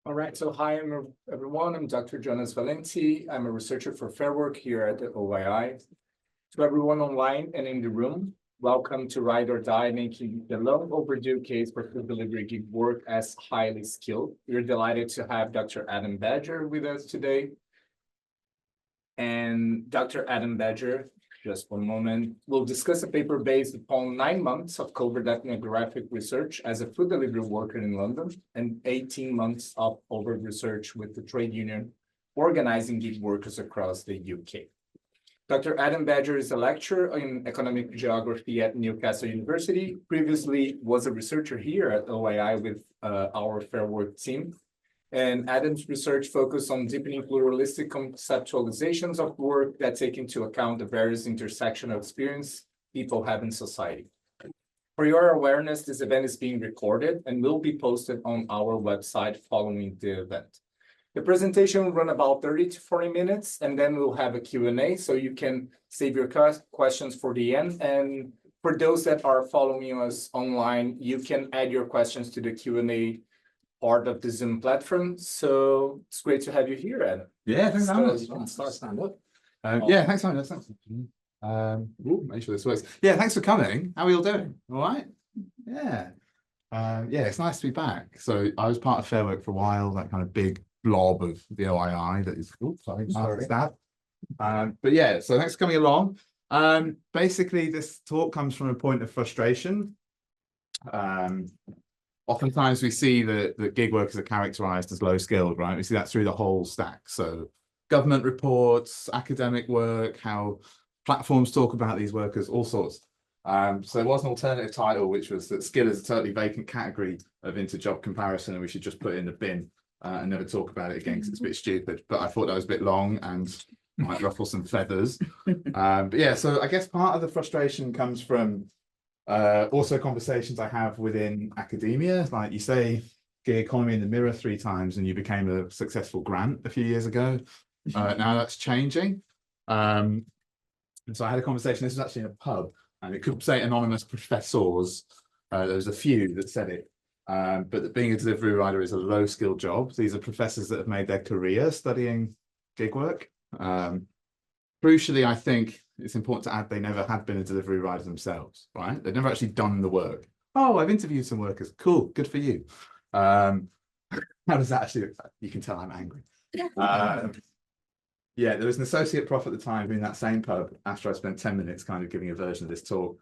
All right, so hi everyone, I'm Dr. Jonas Valenti. I'm a researcher for Fair Work here at the OII. To everyone online and in the room, welcome to Ride or Die, making the long overdue case for food delivery gig work as highly skilled. We're delighted to have Dr. Adam Badger with us today. And Dr. Adam Badger, just one moment, will discuss a paper based upon 9 months of covert ethnographic research as a food delivery worker in London and 18 months of overt research with the trade union organizing gig workers across the UK. Dr. Adam Badger is a lecturer in economic geography at Newcastle University. Previously was a researcher here at OII with our Fair Work team. And Adam's research focused on deepening pluralistic conceptualizations of work that take into account the various intersectional experience people have in society. For your awareness, this event is being recorded and will be posted on our website following the event. The presentation will run about 30 to 40 minutes, and then we'll have a Q&A, so you can save your questions for the end. And for those that are following us online, you can add your questions to the Q&A part of the Zoom platform. So it's great to have you here, Adam. Yeah, thanks, so you can start. Stand up. Yeah, thanks, Simon. Thanks. Make sure this works. Yeah, thanks for coming. How are you all doing? All right? Yeah. Yeah, it's nice to be back. So I was part of Fair Work for a while, that kind of big blob of the OII that is, sorry. But yeah, so thanks for coming along. Basically, this talk comes from a point of frustration. Oftentimes we see that gig workers are characterized as low skilled, right? We see that through the whole stack. So government reports, academic work, how platforms talk about these workers, all sorts. So there was an alternative title, which was that skill is a totally vacant category of inter-job comparison, and we should just put it in the bin and never talk about it again because it's a bit stupid. But I thought that was a bit long and might ruffle some feathers. But yeah, so I guess part of the frustration comes from also conversations I have within academia, like you say gig economy in the mirror 3 times and you became a successful grant a few years ago. Now that's changing. And so I had a conversation, this was actually in a pub, and it could say anonymous professors. There was a few that said it, but that being a delivery rider is a low skill job. These are professors that have made their career studying gig work. Crucially, I think it's important to add they never had been a delivery rider themselves, right? They've never actually done the work. Oh, I've interviewed some workers. Cool, good for you. How does that actually, you can tell I'm angry. Yeah, there was an associate prof at the time who in that same pub, after I spent 10 minutes kind of giving a version of this talk,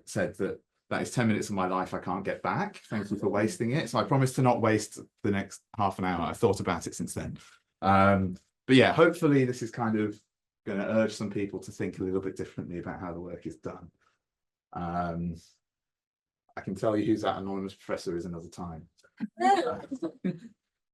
said that is 10 minutes of my life I can't get back. Thank you for wasting it. So I promised to not waste the next half an hour. I've thought about it since then. But yeah, hopefully this is kind of going to urge some people to think a little bit differently about how the work is done. I can tell you who's that anonymous professor is another time.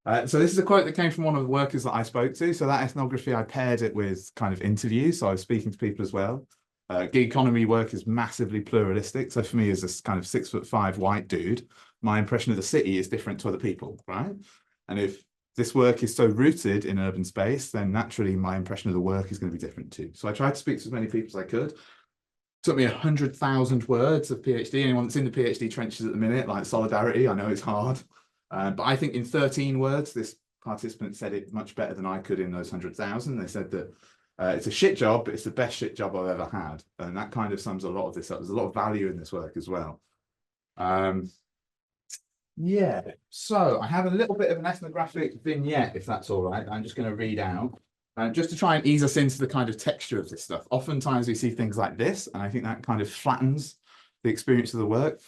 So this is a quote that came from one of the workers that I spoke to. So that ethnography, I paired it with kind of interviews. So I was speaking to people as well. Gig economy work is massively pluralistic. So for me, as this kind of 6'5" white dude, my impression of the city is different to other people, right? And if this work is so rooted in urban space, then naturally my impression of the work is going to be different too. So I tried to speak to as many people as I could. It took me 100,000 words of PhD. Anyone that's in the PhD trenches at the minute, like solidarity, I know it's hard. But I think in 13 words, this participant said it much better than I could in those 100,000. They said that it's a shit job, but it's the best shit job I've ever had. And that kind of sums a lot of this up. There's a lot of value in this work as well. Yeah, so I have a little bit of an ethnographic vignette, if that's all right. I'm just going to read out, just to try and ease us into the kind of texture of this stuff. Oftentimes we see things like this, and I think that kind of flattens the experience of the work.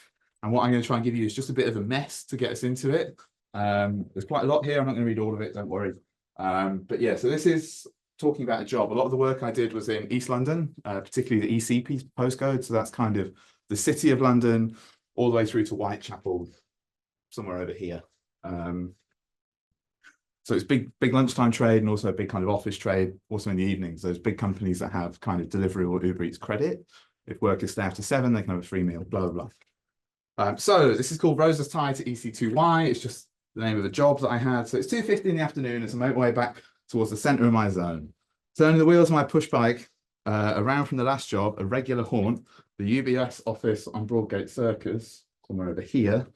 And what I'm going to try and give you is just a bit of a mess to get us into it. There's quite a lot here. I'm not going to read all of it, don't worry. But yeah, so this is talking about a job. A lot of the work I did was in East London, particularly the EC postcode. So that's kind of the city of London, all the way through to Whitechapel, somewhere over here. So it's big lunchtime trade and also a big kind of office trade, also in the evenings. Those big companies that have kind of delivery or Uber Eats credit. If workers stay after 7, they can have a free meal, blah, blah, blah. So this is called Rosa's Tie to EC2Y. It's just the name of the job that I had. So it's 2:50 in the afternoon as I make my way back towards the centre of my zone. Turning the wheels of my push bike around from the last job, a regular haunt, the UBS office on Broadgate Circus, somewhere over here.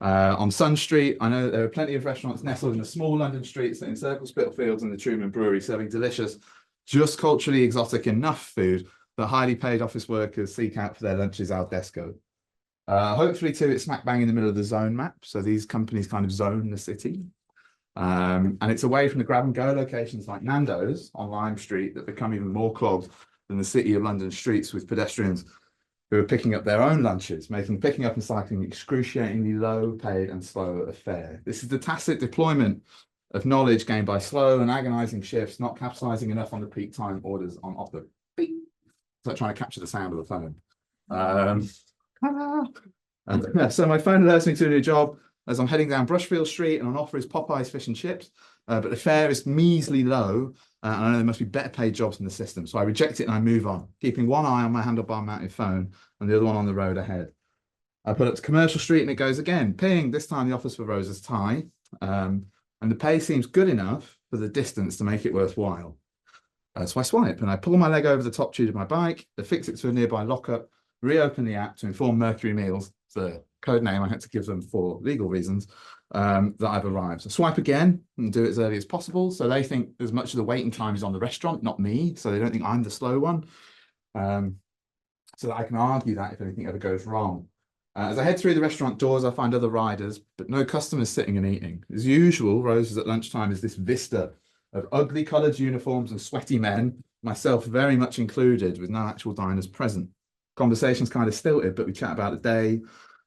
On Sun Street, I know there are plenty of restaurants nestled in the small London streets that encircle Spitalfields and the Truman Brewery, serving delicious, just culturally exotic enough food that highly paid office workers seek out for their lunches al desco. Hopefully, too, it's smack bang in the middle of the zone map. So these companies kind of zone the city. And it's away from the grab and go locations like Nando's on Lime Street that become even more clogged than the city of London streets with pedestrians who are picking up their own lunches, making picking up and cycling excruciatingly low paid and slow affair. This is the tacit deployment of knowledge gained by slow and agonizing shifts, not capitalizing enough on the peak time orders on offer. Beep. It's like trying to capture the sound of the phone. So my phone alerts me to a new job as I'm heading down Brushfield Street, and on offer is Popeye's fish and chips, but the fare is measly low, and I know there must be better paid jobs in the system. So I reject it and I move on, keeping one eye on my handlebar mounted phone and the other one on the road ahead. I put up to Commercial Street and it goes again, ping, this time the office for Rosa's tie, and the pay seems good enough for the distance to make it worthwhile. So I swipe and I pull my leg over the top tube of my bike, affix it to a nearby lockup, reopen the app to inform Mercury Meals, the code name I had to give them for legal reasons, that I've arrived. So swipe again and do it as early as possible. So they think as much of the waiting time is on the restaurant, not me. So they don't think I'm the slow one. So that I can argue that if anything ever goes wrong. As I head through the restaurant doors, I find other riders, but no customers sitting and eating. As usual, Rosa's at lunchtime is this vista of ugly coloured uniforms and sweaty men, myself very much included, with no actual diners present. Conversation's kind of stilted, but we chat about the day.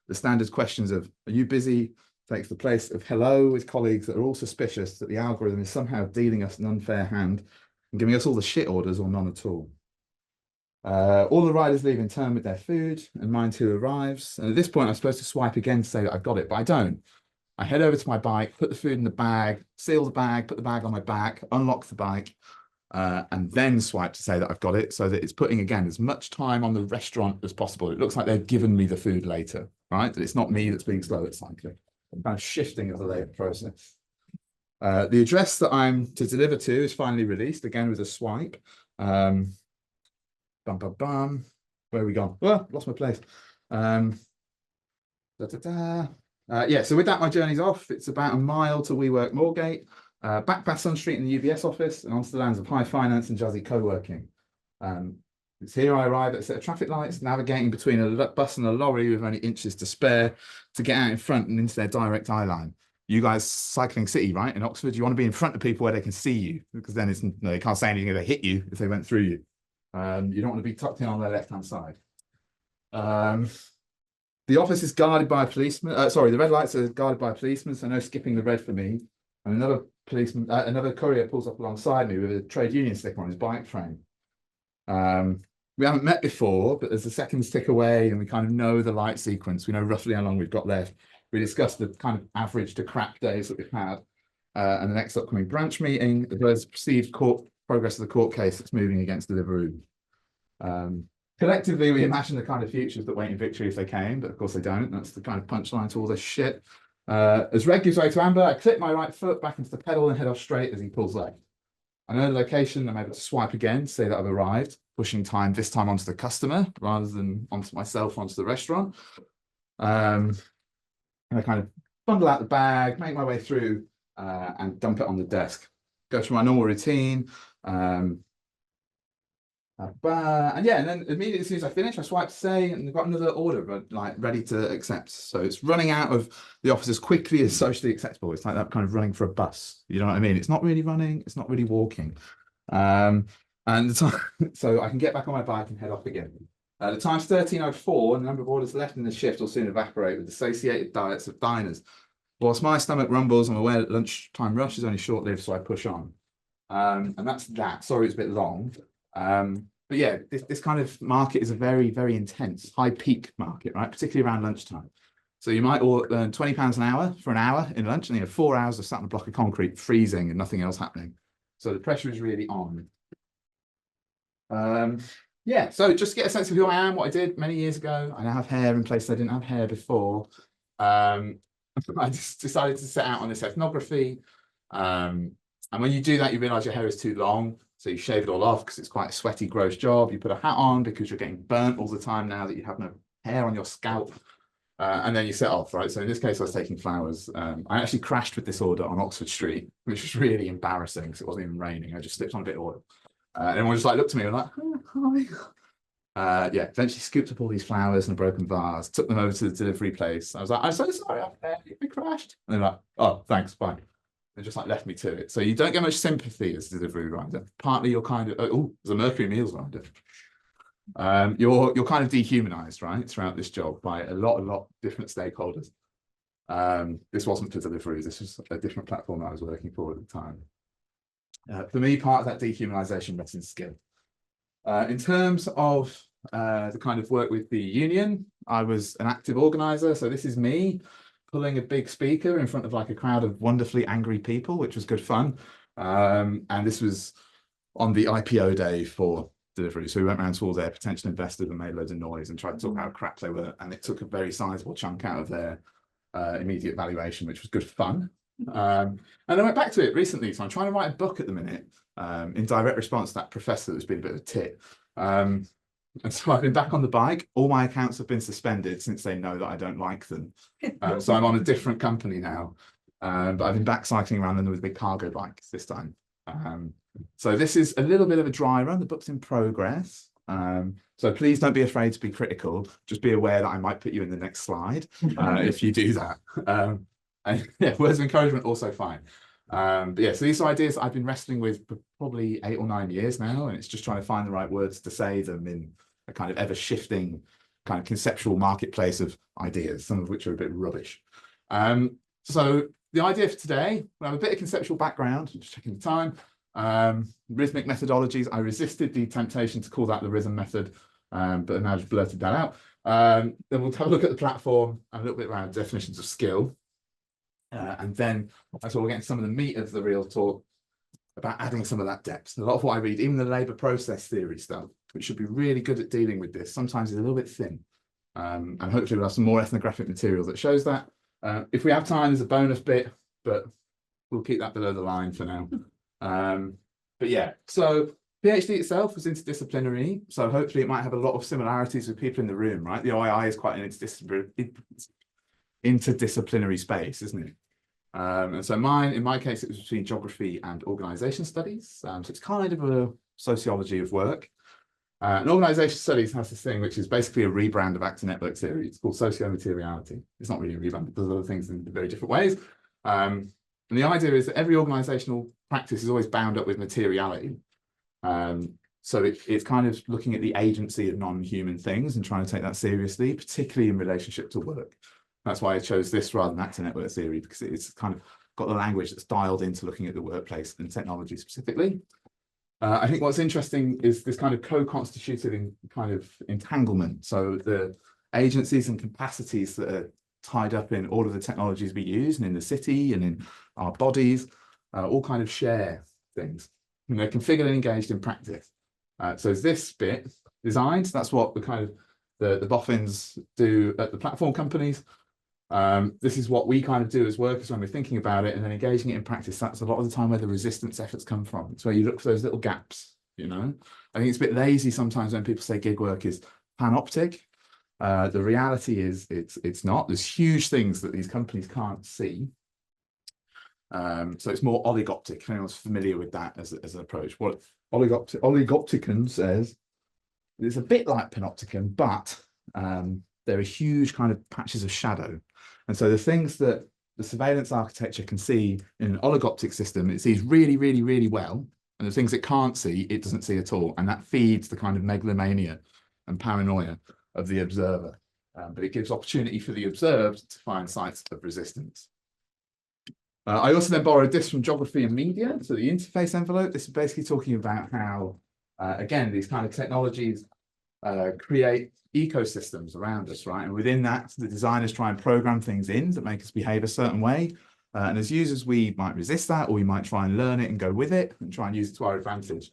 The standard questions of, are you busy? Takes the place of hello with colleagues that are all suspicious that the algorithm is somehow dealing us an unfair hand and giving us all the shit orders or none at all. All the riders leave in turn with their food, and mine too arrives. And at this point, I'm supposed to swipe again to say that I've got it, but I don't. I head over to my bike, put the food in the bag, seal the bag, put the bag on my back, unlock the bike, and then swipe to say that I've got it, so that it's putting, again, as much time on the restaurant as possible. It looks like they've given me the food later, right? That it's not me that's being slow at cycling. I'm kind of shifting of the labour process. The address that I'm to deliver to is finally released, again with a swipe. Bum, bum, bum. Where are we gone? Oh, lost my place. Yeah, so with that, my journey's off. It's about a mile to WeWork Moorgate, back past Sun Street in the UBS office, and onto the lands of high finance and jazzy co-working. It's here I arrive at a set of traffic lights, navigating between a bus and a lorry with only inches to spare to get out in front and into their direct eye line. You guys cycling city, right? In Oxford, you want to be in front of people where they can see you, because then it's, no, they can't say anything if they hit you, if they went through you. You don't want to be tucked in on their left-hand side. The office is guarded by a policeman. The red lights are guarded by a policeman, so no skipping the red for me. And another policeman, another courier pulls up alongside me with a trade union sticker on his bike frame. We haven't met before, but as the seconds tick away and we kind of know the light sequence, we know roughly how long we've got left. We discussed the kind of average to crap days that we've had, and the next upcoming branch meeting, as well as perceived progress of the court case that's moving against Deliveroo. Collectively, we imagine the kind of futures that wait in victory if they came, but of course they don't. That's the kind of punchline to all this shit. As Red gives way to Amber, I clip my right foot back into the pedal and head off straight as he pulls left. I know the location. I'm able to swipe again to say that I've arrived, pushing time this time onto the customer rather than onto myself, onto the restaurant. And I kind of bundle out the bag, make my way through, and dump it on the desk. Go through my normal routine. And yeah, and then immediately as soon as I finish, I swipe to say, and they've got another order, but like ready to accept. So it's running out of the office as quickly as socially acceptable. It's like that kind of running for a bus. You know what I mean? It's not really running. It's not really walking. And so I can get back on my bike and head off again. The time's 13:04, and the number of orders left in the shift will soon evaporate with the satiated diets of diners. Whilst my stomach rumbles, I'm aware that lunchtime rush is only short-lived, so I push on. And that's that. Sorry, it's a bit long. But yeah, this kind of market is a very, very intense, high peak market, right? Particularly around lunchtime. So you might earn £20 an hour for an hour in lunch, and you have 4 hours of sat on a block of concrete, freezing and nothing else happening. So the pressure is really on. Yeah, so just to get a sense of who I am, what I did many years ago. I now have hair in places I didn't have hair before. I just decided to set out on this ethnography. And when you do that, you realize your hair is too long. So you shave it all off because it's quite a sweaty, gross job. You put a hat on because you're getting burnt all the time now that you have no hair on your scalp. And then you set off, right? So in this case, I was taking flowers. I actually crashed with this order on Oxford Street, which was really embarrassing because it wasn't even raining. I just slipped on a bit of oil. And everyone just like looked at me and like, oh, hi. Yeah, eventually scooped up all these flowers in a broken vase, took them over to the delivery place. I was like, I'm so sorry, I crashed. And they're like, oh, thanks, bye. They just like left me to it. So you don't get much sympathy as a delivery rider. Partly you're kind of, oh, there's a Mercury Meals rider. You're kind of dehumanized, right, throughout this job by a lot different stakeholders. This wasn't for deliveries. This was a different platform that I was working for at the time. For me, part of that dehumanization rests in skill. In terms of the kind of work with the union, I was an active organizer. So this is me pulling a big speaker in front of like a crowd of wonderfully angry people, which was good fun. And this was on the IPO day for delivery. So we went around to all their potential investors and made loads of noise and tried to talk about how crap they were. And it took a very sizable chunk out of their immediate valuation, which was good fun. And I went back to it recently. So I'm trying to write a book at the minute in direct response to that professor that's been a bit of a tit. And so I've been back on the bike. All my accounts have been suspended since they know that I don't like them. So I'm on a different company now. But I've been back cycling around London with a big cargo bike this time. So this is a little bit of a dry run. The book's in progress. So please don't be afraid to be critical. Just be aware that I might put you in the next slide if you do that. And yeah, words of encouragement also fine. But yeah, so these are ideas I've been wrestling with for probably 8 or 9 years now, and it's just trying to find the right words to say them in a kind of ever-shifting kind of conceptual marketplace of ideas, some of which are a bit rubbish. So the idea for today, we have a bit of conceptual background, just checking the time. Rhythmic methodologies. I resisted the temptation to call that the rhythm method, but now just blurted that out. Then we'll have a look at the platform and a little bit around definitions of skill. And then that's where we'll get into some of the meat of the real talk about adding some of that depth. A lot of what I read, even the labour process theory stuff, which should be really good at dealing with this, sometimes is a little bit thin. And hopefully we'll have some more ethnographic material that shows that. If we have time, there's a bonus bit, but we'll keep that below the line for now. But yeah, so PhD itself was interdisciplinary, so hopefully it might have a lot of similarities with people in the room, right? The OII is quite an interdisciplinary space, isn't it? And so in my case, it was between geography and organisation studies. So it's kind of a sociology of work. And organisation studies has this thing, which is basically a rebrand of actor network theory. It's called socio-materiality. It's not really a rebrand, it does other things in very different ways. And the idea is that every organisational practice is always bound up with materiality. So it's kind of looking at the agency of non-human things and trying to take that seriously, particularly in relationship to work. That's why I chose this rather than actor network theory, because it's kind of got the language that's dialed into looking at the workplace and technology specifically. I think what's interesting is this kind of co-constituted kind of entanglement. So the agencies and capacities that are tied up in all of the technologies we use and in the city and in our bodies all kind of share things. And they're configured and engaged in practice. So this bit designed, that's what the kind of the boffins do at the platform companies. This is what we kind of do as workers when we're thinking about it and then engaging it in practice. That's a lot of the time where the resistance efforts come from. It's where you look for those little gaps, you know. I think it's a bit lazy sometimes when people say gig work is panoptic. The reality is it's not. There's huge things that these companies can't see. So it's more oligoptic, if anyone's familiar with that as an approach. What oligopticon says, it's a bit like panopticon, but there are huge kind of patches of shadow. And so the things that the surveillance architecture can see in an oligoptic system, it sees really, really, really well. And the things it can't see, it doesn't see at all. And that feeds the kind of megalomania and paranoia of the observer. But it gives opportunity for the observed to find sites of resistance. I also then borrowed this from geography and media. So the interface envelope, this is basically talking about how, again, these kind of technologies create ecosystems around us, right? And within that, the designers try and program things in that make us behave a certain way. And as users, we might resist that, or we might try and learn it and go with it and try and use it to our advantage.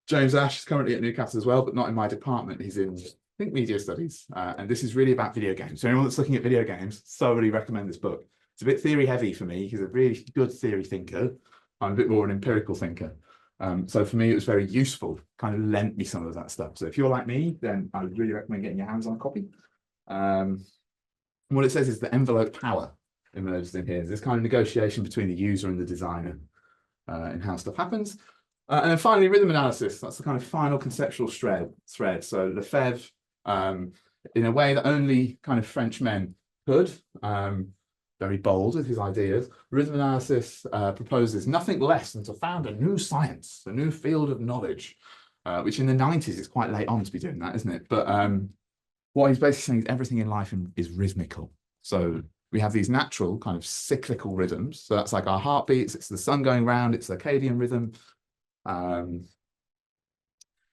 James Ash is currently at Newcastle as well, but not in my department. He's in, I think, media studies. And this is really about video games. So anyone that's looking at video games, thoroughly recommend this book. It's a bit theory heavy for me. He's a really good theory thinker. I'm a bit more an empirical thinker. So for me, it was very useful, kind of lent me some of that stuff. So if you're like me, then I would really recommend getting your hands on a copy. And what it says is the envelope power emerges in here. There's this kind of negotiation between the user and the designer in how stuff happens. And then finally, rhythm analysis. That's the kind of final conceptual thread. So Lefebvre, in a way that only kind of Frenchmen could, very bold with his ideas, rhythm analysis proposes nothing less than to found a new science, a new field of knowledge, which in the 90s is quite late on to be doing that, isn't it? But what he's basically saying is everything in life is rhythmical. So we have these natural kind of cyclical rhythms. So that's like our heartbeats, it's the sun going round, it's circadian rhythm.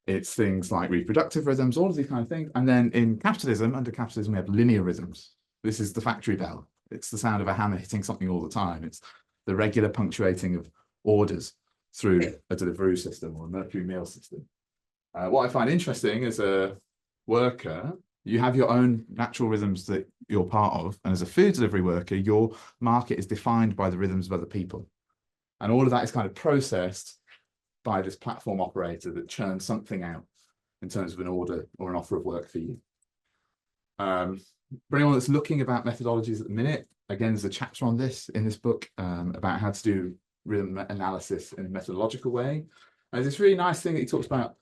It's things like reproductive rhythms, all of these kind of things. And then in capitalism, under capitalism, we have linear rhythms. This is the factory bell. It's the sound of a hammer hitting something all the time. It's the regular punctuating of orders through a delivery system or a mercury meal system. What I find interesting as a worker, you have your own natural rhythms that you're part of. And as a food delivery worker, your market is defined by the rhythms of other people. And all of that is kind of processed by this platform operator that churns something out in terms of an order or an offer of work for you. For anyone that's looking about methodologies at the minute, again, there's a chapter on this in this book about how to do rhythm analysis in a methodological way. And there's this really nice thing that he talks about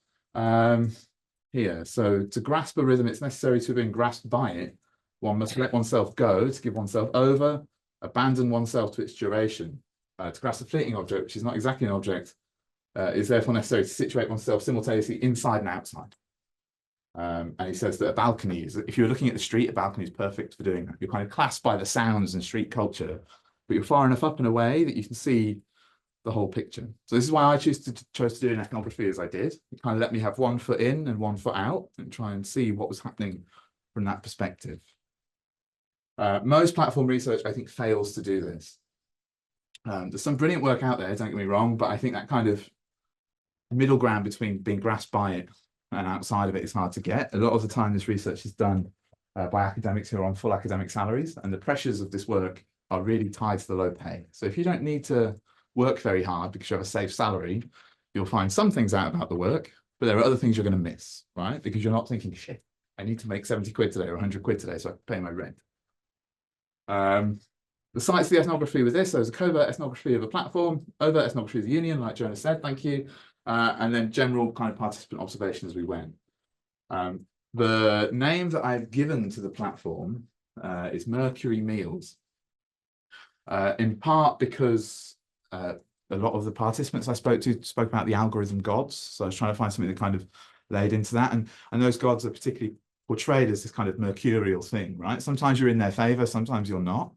here. So to grasp a rhythm, it's necessary to have been grasped by it. One must let oneself go, to give oneself over, abandon oneself to its duration. To grasp a fleeting object, which is not exactly an object, is therefore necessary to situate oneself simultaneously inside and outside. And he says that a balcony is, if you're looking at the street, a balcony is perfect for doing that. You're kind of clasped by the sounds and street culture, but you're far enough up and away that you can see the whole picture. So this is why I chose to do an ethnography as I did. It kind of let me have 1 foot in and 1 foot out and try and see what was happening from that perspective. Most platform research, I think, fails to do this. There's some brilliant work out there, don't get me wrong, but I think that kind of middle ground between being grasped by it and outside of it is hard to get. A lot of the time this research is done by academics who are on full academic salaries, and the pressures of this work are really tied to the low pay. So if you don't need to work very hard because you have a safe salary, you'll find some things out about the work, but there are other things you're going to miss, right? Because you're not thinking, shit, I need to make 70 quid today or 100 quid today so I can pay my rent. The sites of the ethnography with this, so there's a covert ethnography of a platform, overt ethnography of the union, like Jonah said, thank you, and then general kind of participant observation as we went. The name that I've given to the platform is Mercury Meals, in part because a lot of the participants I spoke about the algorithm gods, so I was trying to find something that kind of laid into that, and those gods are particularly portrayed as this kind of mercurial thing, right? Sometimes you're in their favor, sometimes you're not.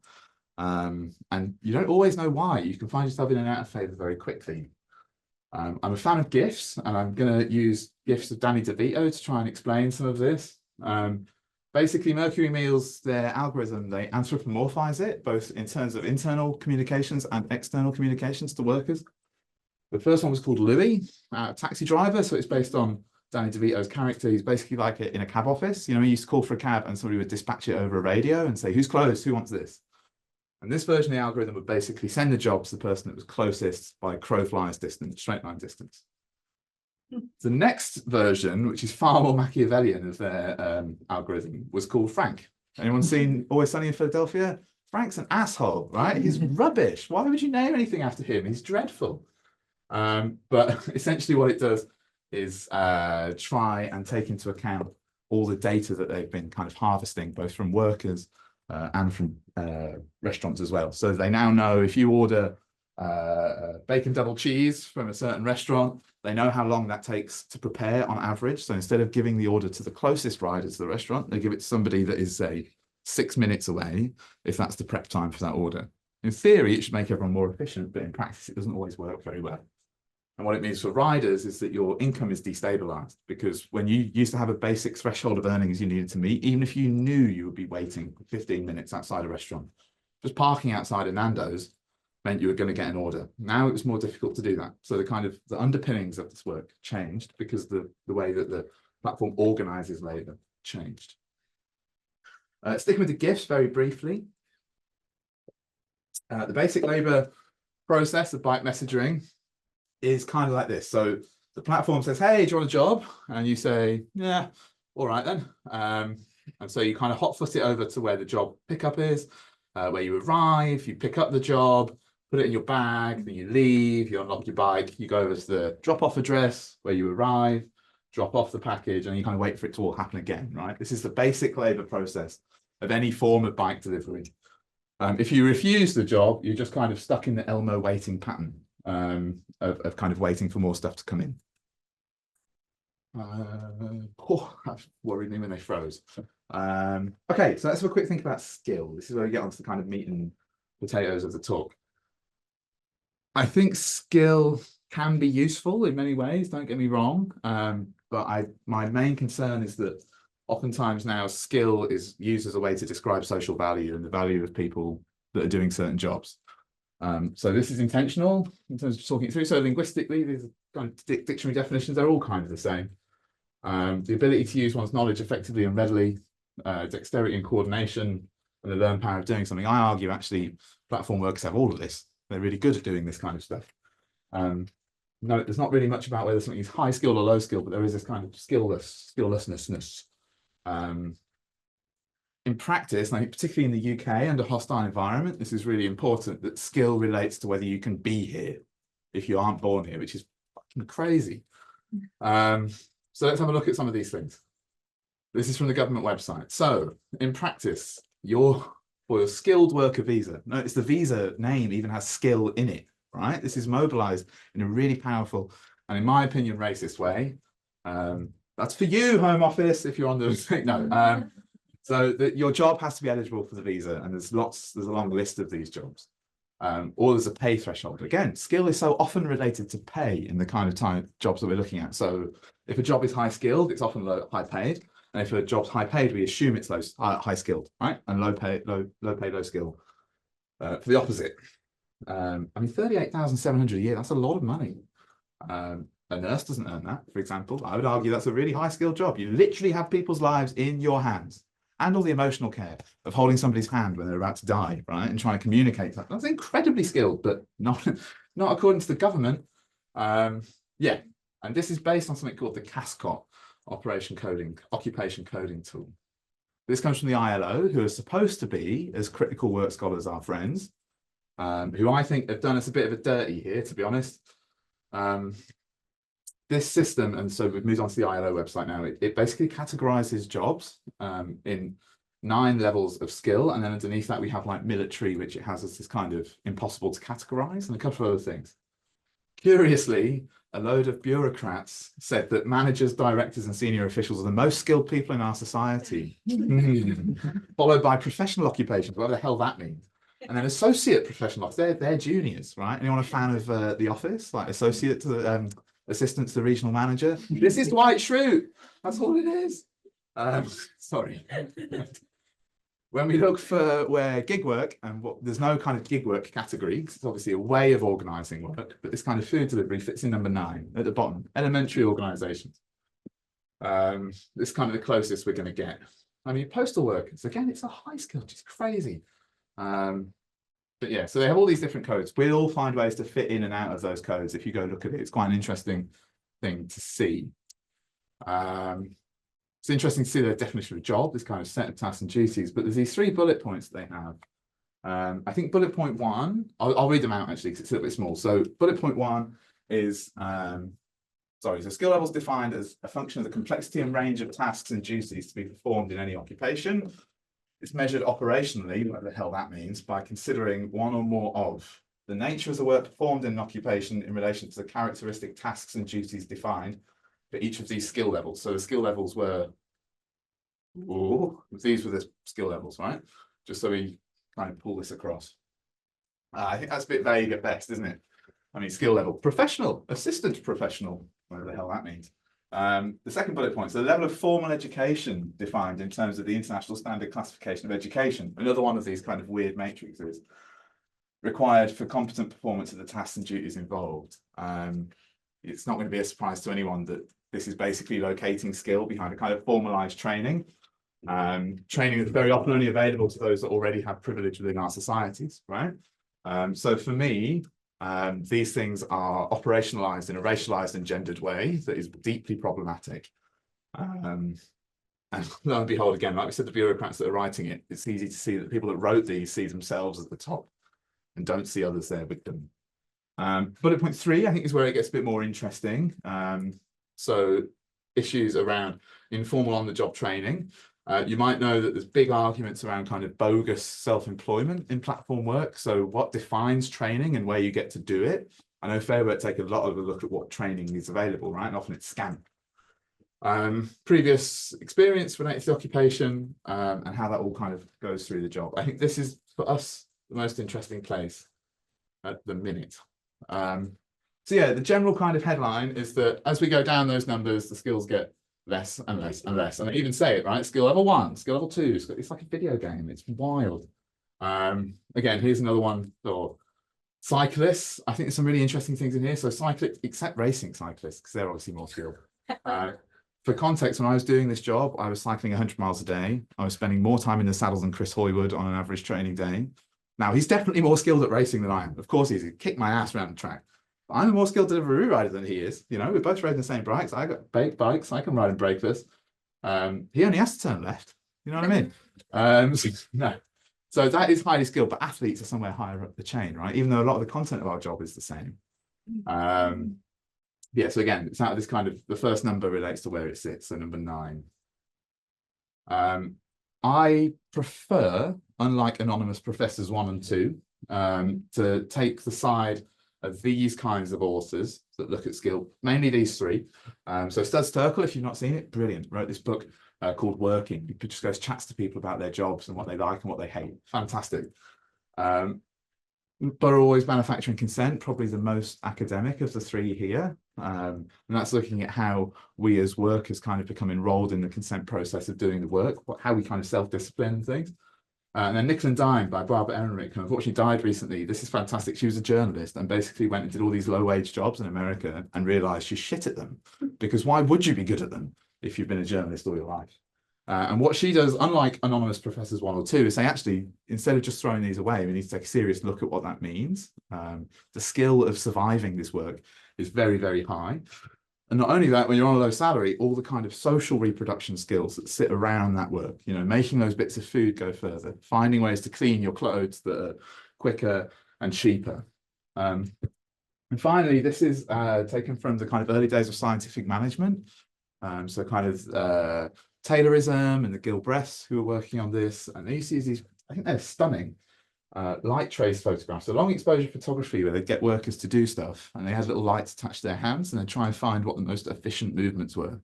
And you don't always know why. You can find yourself in and out of favor very quickly. I'm a fan of GIFs, and I'm going to use GIFs of Danny DeVito to try and explain some of this. Basically, Mercury Meals, their algorithm, they anthropomorphize it, both in terms of internal communications and external communications to workers. The first one was called Louis, taxi driver, so it's based on Danny DeVito's character. He's basically like in a cab office. You know, he used to call for a cab and somebody would dispatch it over a radio and say, who's closed, who wants this? And this version of the algorithm would basically send the job to the person that was closest by crow flies distance, straight line distance. The next version, which is far more Machiavellian of their algorithm, was called Frank. Anyone seen Always Sunny in Philadelphia? Frank's an asshole, right? He's rubbish. Why would you name anything after him? He's dreadful. But essentially what it does is try and take into account all the data that they've been kind of harvesting, both from workers and from restaurants as well. So they now know if you order bacon double cheese from a certain restaurant, they know how long that takes to prepare on average. So instead of giving the order to the closest rider to the restaurant, they give it to somebody that is, say, 6 minutes away, if that's the prep time for that order. In theory, it should make everyone more efficient, but in practice, it doesn't always work very well. And what it means for riders is that your income is destabilized, because when you used to have a basic threshold of earnings you needed to meet, even if you knew you would be waiting 15 minutes outside a restaurant, just parking outside a Nando's meant you were going to get an order. Now it was more difficult to do that. So the underpinnings of this work changed because the way that the platform organizes labor changed. Sticking with the GIFs very briefly, the basic labor process of bike messaging is kind of like this. So the platform says, hey, do you want a job? And you say, yeah, all right then. And so you kind of hot foot it over to where the job pickup is, where you arrive, you pick up the job, put it in your bag, then you leave, you unlock your bike, you go over to the drop-off address where you arrive, drop off the package, and you kind of wait for it to all happen again, right? This is the basic labor process of any form of bike delivery. If you refuse the job, you're just kind of stuck in the Elmo waiting pattern of kind of waiting for more stuff to come in. That worried me when they froze. Okay, so let's have a quick think about skill. This is where we get onto the kind of meat and potatoes of the talk. I think skill can be useful in many ways, don't get me wrong. But my main concern is that oftentimes now skill is used as a way to describe social value and the value of people that are doing certain jobs. So this is intentional in terms of talking it through. So linguistically, these kind of dictionary definitions are all kind of the same. The ability to use one's knowledge effectively and readily, dexterity and coordination, and the learned power of doing something. I argue actually platform workers have all of this. They're really good at doing this kind of stuff. No, there's not really much about whether something is high skill or low skill, but there is this kind of skilllessness. In practice, and particularly in the UK under hostile environment, this is really important that skill relates to whether you can be here if you aren't born here, which is fucking crazy. So let's have a look at some of these things. This is from the government website. So in practice, for your skilled worker visa, notice the visa name even has skill in it, right? This is mobilized in a really powerful and, in my opinion, racist way. That's for you, Home Office, if you're on the no. So your job has to be eligible for the visa, and there's a long list of these jobs. Or there's a pay threshold. Again, skill is so often related to pay in the kind of jobs that we're looking at. So if a job is high skilled, it's often high paid. And if a job's high paid, we assume it's high skilled, right? And low pay, low skill. For the opposite. I mean, 38,700 a year, that's a lot of money. A nurse doesn't earn that, for example. I would argue that's a really high skilled job. You literally have people's lives in your hands. And all the emotional care of holding somebody's hand when they're about to die, right? And trying to communicate that. That's incredibly skilled, but not according to the government. Yeah, and this is based on something called the CASCOT, Occupation Coding Tool. This comes from the ILO, who are supposed to be, as critical work scholars, our friends, who I think have done us a bit of a dirty here, to be honest. This system, and so we've moved on to the ILO website now, it basically categorizes jobs in 9 levels of skill, and then underneath that we have like military, which it has as this kind of impossible to categorize, and a couple of other things. Curiously, a load of bureaucrats said that managers, directors, and senior officials are the most skilled people in our society, followed by professional occupations, whatever the hell that means. And then associate professional, they're juniors, right? Anyone a fan of The Office, like associate to assistant to the regional manager? This is Dwight Schrute. That's all it is. Sorry. When we look for where gig work, and there's no kind of gig work category, it's obviously a way of organizing work, but this kind of food delivery fits in number 9 at the bottom, elementary organizations. This is kind of the closest we're going to get. I mean, postal workers, again, it's a high skill, just crazy. But yeah, so they have all these different codes. We'll all find ways to fit in and out of those codes. If you go look at it, it's quite an interesting thing to see. It's interesting to see their definition of job, this kind of set of tasks and duties, but there's these 3 bullet points they have. I think bullet point 1, I'll read them out actually because it's a little bit small. So bullet point 1 is, so skill levels defined as a function of the complexity and range of tasks and duties to be performed in any occupation. It's measured operationally, whatever the hell that means, by considering one or more of the nature of the work performed in an occupation in relation to the characteristic tasks and duties defined for each of these skill levels. So the skill levels were, these were the skill levels, right? Just so we kind of pull this across. I think that's a bit vague at best, isn't it? I mean, skill level, professional, assistant professional, whatever the hell that means. The second bullet point, so the level of formal education defined in terms of the International Standard Classification of Education, another one of these kind of weird matrices, required for competent performance of the tasks and duties involved. It's not going to be a surprise to anyone that this is basically locating skill behind a kind of formalized training. Training is very often only available to those that already have privilege within our societies, right? So for me, these things are operationalized in a racialized and gendered way that is deeply problematic. And lo and behold, again, like we said, the bureaucrats that are writing it, it's easy to see that the people that wrote these see themselves at the top and don't see others there with them. Bullet point 3, I think, is where it gets a bit more interesting. So issues around informal on-the-job training. You might know that there's big arguments around kind of bogus self-employment in platform work. So what defines training and where you get to do it? I know Fair Work take a lot of a look at what training is available, right? And often it's scant. Previous experience related to the occupation, and how that all kind of goes through the job. I think this is, for us, the most interesting place at the minute. So yeah, the general kind of headline is that as we go down those numbers, the skills get less and less and less. And I even say it, right? Skill level 1, skill level 2, it's like a video game. It's wild. Again, here's another one for cyclists. I think there's some really interesting things in here. So cyclists, except racing cyclists, because they're obviously more skilled. For context, when I was doing this job, I was cycling 100 miles a day. I was spending more time in the saddles than Chris Hoywood on an average training day. Now, he's definitely more skilled at racing than I am. Of course, he's kicked my ass around the track. But I'm a more skilled delivery rider than he is. You know, we're both riding the same bikes. I got baked bikes. I can ride and brakeless. He only has to turn left. You know what I mean? No. So that is highly skilled, but athletes are somewhere higher up the chain, right? Even though a lot of the content of our job is the same. Yeah, so again, it's out of this kind of, the first number relates to where it sits, so number 9. I prefer, unlike anonymous professors 1 and 2, to take the side of these kinds of authors that look at skill, mainly these 3. So Studs Terkel, if you've not seen it, brilliant, wrote this book called Working. He just goes chats to people about their jobs and what they like and what they hate. Fantastic. But always manufacturing consent, probably the most academic of the 3 here. And that's looking at how we as workers kind of become enrolled in the consent process of doing the work, how we kind of self-discipline things. And then Nickel and Dime by Barbara Ehrenreich, who unfortunately died recently. This is fantastic. She was a journalist and basically went and did all these low-wage jobs in America and realized she's shit at them. Because why would you be good at them if you've been a journalist all your life? And what she does, unlike anonymous professors 1 or 2, is say, actually, instead of just throwing these away, we need to take a serious look at what that means. The skill of surviving this work is very, very high. And not only that, when you're on a low salary, all the kind of social reproduction skills that sit around that work, you know, making those bits of food go further, finding ways to clean your clothes that are quicker and cheaper. And finally, this is taken from the kind of early days of scientific management. So kind of Taylorism and the Gilbreths who are working on this. And you see these, I think they're stunning, light trace photographs. So long exposure photography where they get workers to do stuff and they had little lights attached to their hands and then try and find what the most efficient movements were.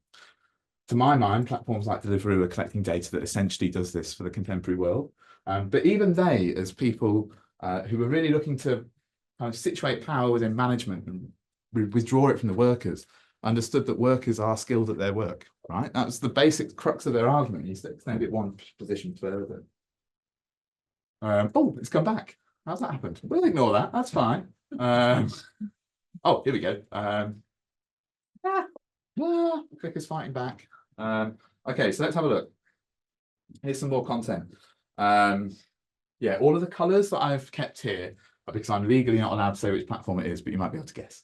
To my mind, platforms like Deliveroo are collecting data that essentially does this for the contemporary world. But even they, as people who are really looking to kind of situate power within management and withdraw it from the workers, understood that workers are skilled at their work, right? That's the basic crux of their argument. You extend it one position further. Oh, it's come back. How's that happened? We'll ignore that. That's fine. Oh, here we go. Clicker's fighting back. Okay, so let's have a look. Here's some more content. Yeah, all of the colors that I've kept here are because I'm legally not allowed to say which platform it is, but you might be able to guess.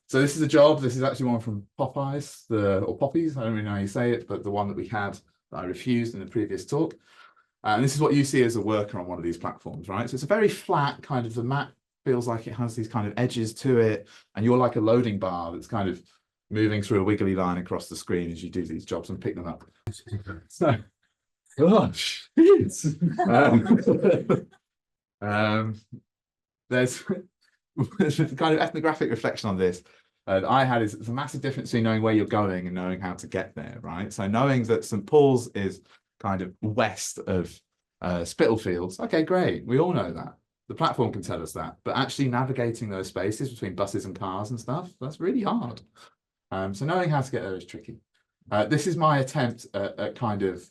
So this is a job. This is actually one from Popeyes, or Poppies. I don't really know how you say it, but the one that we had that I refused in the previous talk. And this is what you see as a worker on one of these platforms, right? So it's a very flat kind of, the map feels like it has these kind of edges to it, and you're like a loading bar that's kind of moving through a wiggly line across the screen as you do these jobs and pick them up. So, gosh, there's a kind of ethnographic reflection on this. I had is a massive difference between knowing where you're going and knowing how to get there, right? So knowing that St. Paul's is kind of west of Spitalfields, okay, great, we all know that. The platform can tell us that, but actually navigating those spaces between buses and cars and stuff, that's really hard. So knowing how to get there is tricky. This is my attempt at kind of,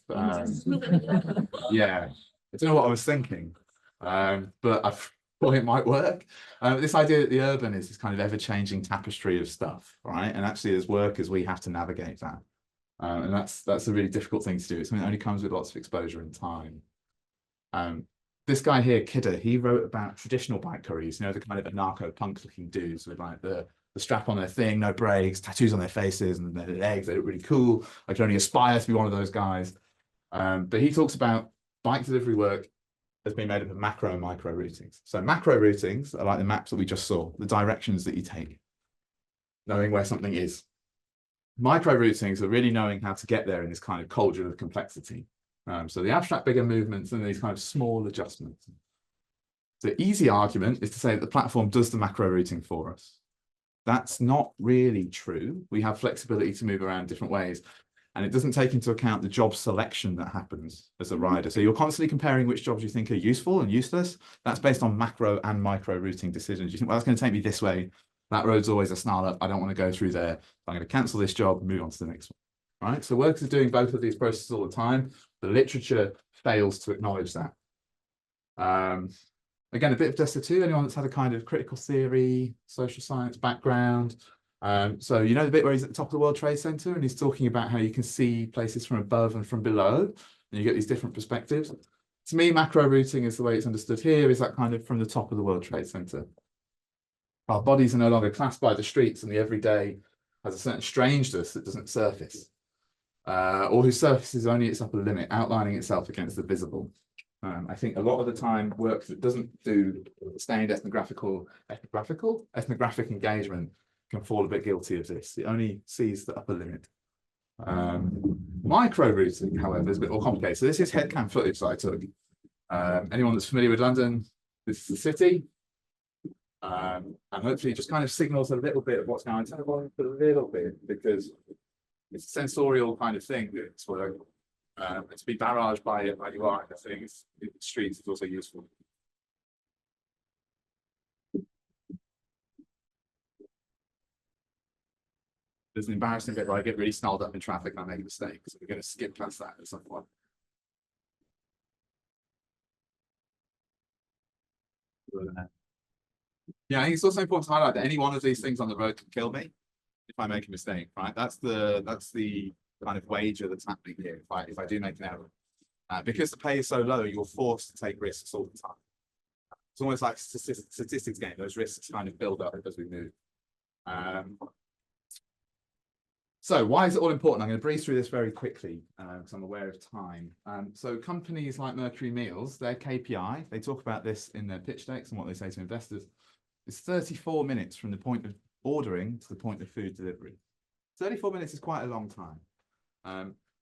yeah, I don't know what I was thinking, but I thought it might work. This idea that the urban is this kind of ever-changing tapestry of stuff, right? And actually as workers, we have to navigate that. And that's a really difficult thing to do. It's something that only comes with lots of exposure and time. This guy here, Kidder, he wrote about traditional bike couriers, you know, the kind of anarcho-punk looking dudes with like the the strap on their thing, no brakes, tattoos on their faces and their legs. They look really cool. I can only aspire to be one of those guys. But he talks about bike delivery work has been made up of macro and micro routings. So macro routings are like the maps that we just saw, the directions that you take, knowing where something is. Micro routings are really knowing how to get there in this kind of cauldron of complexity. So the abstract bigger movements and these kind of small adjustments. The easy argument is to say that the platform does the macro routing for us. That's not really true. We have flexibility to move around different ways. And it doesn't take into account the job selection that happens as a rider. So you're constantly comparing which jobs you think are useful and useless. That's based on macro and micro routing decisions. You think, well, that's going to take me this way. That road's always a snarl up. I don't want to go through there. I'm going to cancel this job and move on to the next one. Right? So workers are doing both of these processes all the time. The literature fails to acknowledge that. Again, a bit of Desta too. Anyone that's had a kind of critical theory, social science background. So you know the bit where he's at the top of the World Trade Center and he's talking about how you can see places from above and from below, and you get these different perspectives. To me, macro routing is the way it's understood here, is that kind of from the top of the World Trade Center. Our bodies are no longer classed by the streets, and the everyday has a certain strangeness that doesn't surface, or whose surface is only its upper limit, outlining itself against the visible. I think a lot of the time work that doesn't do sustained ethnographic engagement can fall a bit guilty of this. It only sees the upper limit. Micro routing, however, is a bit more complicated. So this is headcam footage that I took. Anyone that's familiar with London, this is the city. And hopefully it just kind of signals a little bit of what's going on, a little bit, because it's a sensorial kind of thing. It's where to be barraged by it, like you are in the things in the streets, is also useful. There's an embarrassing bit where I get really snarled up in traffic and I make a mistake, so we're going to skip past that at some point. Yeah, I think it's also important to highlight that any one of these things on the road can kill me if I make a mistake, right? That's the kind of wager that's happening here if I do make an error. Because the pay is so low, you're forced to take risks all the time. It's almost like a statistics game. Those risks kind of build up as we move. So why is it all important? I'm going to breeze through this very quickly because I'm aware of time. So companies like Mercury Meals, their KPI, they talk about this in their pitch decks and what they say to investors, is 34 minutes from the point of ordering to the point of food delivery. 34 minutes is quite a long time.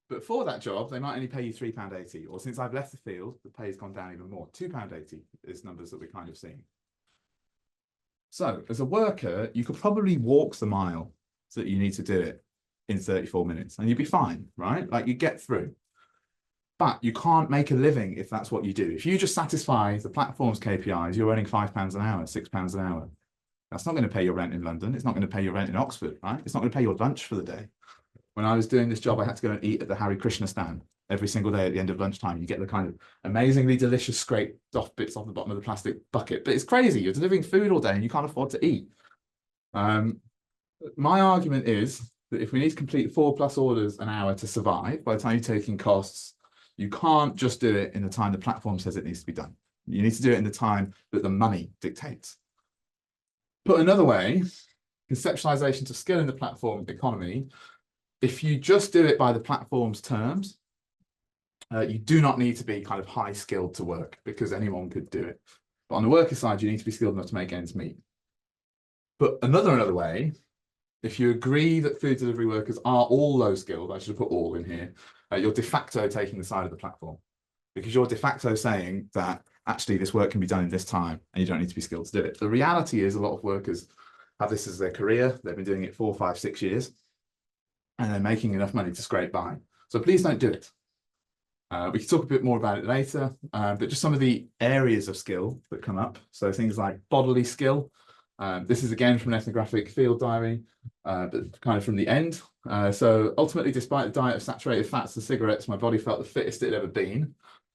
But for that job, they might only pay you £3.80, or since I've left the field, the pay has gone down even more. £2.80 is numbers that we're kind of seeing. So as a worker, you could probably walk the mile so that you need to do it in 34 minutes and you'd be fine, right? Like you get through. But you can't make a living if that's what you do. If you just satisfy the platform's KPIs, you're earning £5 an hour, £6 an hour. That's not going to pay your rent in London. It's not going to pay your rent in Oxford, right? It's not going to pay your lunch for the day. When I was doing this job, I had to go and eat at the Hare Krishna stand every single day at the end of lunchtime. You get the kind of amazingly delicious scraped off bits off the bottom of the plastic bucket. But it's crazy. You're delivering food all day and you can't afford to eat. My argument is that if we need to complete 4+ orders an hour to survive, by the time you're taking costs, you can't just do it in the time the platform says it needs to be done. You need to do it in the time that the money dictates. Put another way, conceptualization to skill in the platform economy, if you just do it by the platform's terms, you do not need to be kind of high skilled to work because anyone could do it. But on the worker side, you need to be skilled enough to make ends meet. But another way, if you agree that food delivery workers are all low skilled, I should have put all in here, you're de facto taking the side of the platform because you're de facto saying that actually this work can be done in this time and you don't need to be skilled to do it. The reality is a lot of workers have this as their career. They've been doing it 4, 5, 6 years and they're making enough money to scrape by. So please don't do it. We can talk a bit more about it later, but just some of the areas of skill that come up. So things like bodily skill. This is again from an ethnographic field diary, but kind of from the end. So ultimately, despite the diet of saturated fats and cigarettes, my body felt the fittest it had ever been.